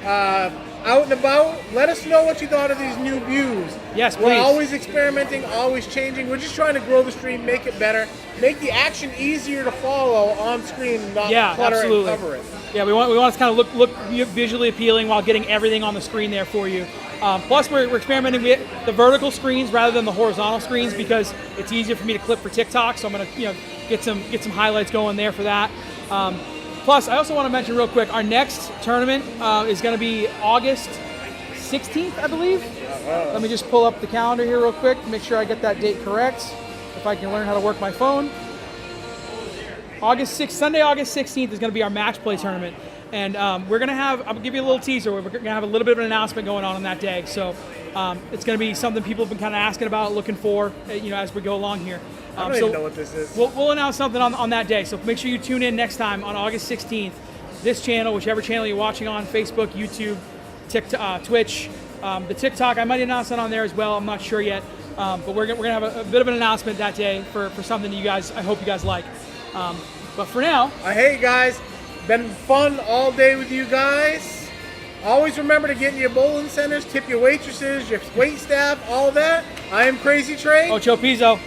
out and about, let us know what you thought of these new views. Yes, We're please. always experimenting, always changing. We're just trying to grow the stream, make it better, make the action easier to follow on screen, not Yeah, clutter absolutely. and cover it. Yeah, we want to kind of look visually appealing while getting everything on the screen there for you. Plus, we're experimenting with the vertical screens rather than the horizontal screens because it's easier for me to clip for TikTok. So I'm gonna get some highlights going there for that. Plus, I also want to mention real quick, our next tournament is going to be August 16th, I believe. Let me just pull up the calendar here real quick, make sure I get that date correct. If I can learn how to work my phone. Sunday, August 16th is going to be our match play tournament. And we're going to have, I'll give you a little teaser, we're going to have a little bit of an announcement going on that day. So it's going to be something people have been kind of asking about, looking for, as we go along here. I don't even know what this is. We'll announce something on that day. So make sure you tune in next time on August 16th. This channel, whichever channel you're watching on, Facebook, YouTube, TikTok, Twitch. The TikTok, I might announce that on there as well. I'm not sure yet. But we're going to have a bit of an announcement that day for something that I hope you guys like. But for now, Hey guys, been fun all day with you guys. Always remember to get in your bowling centers, tip your waitresses, your wait staff, all that. I am Crazy Trey. Ocho Pizzo.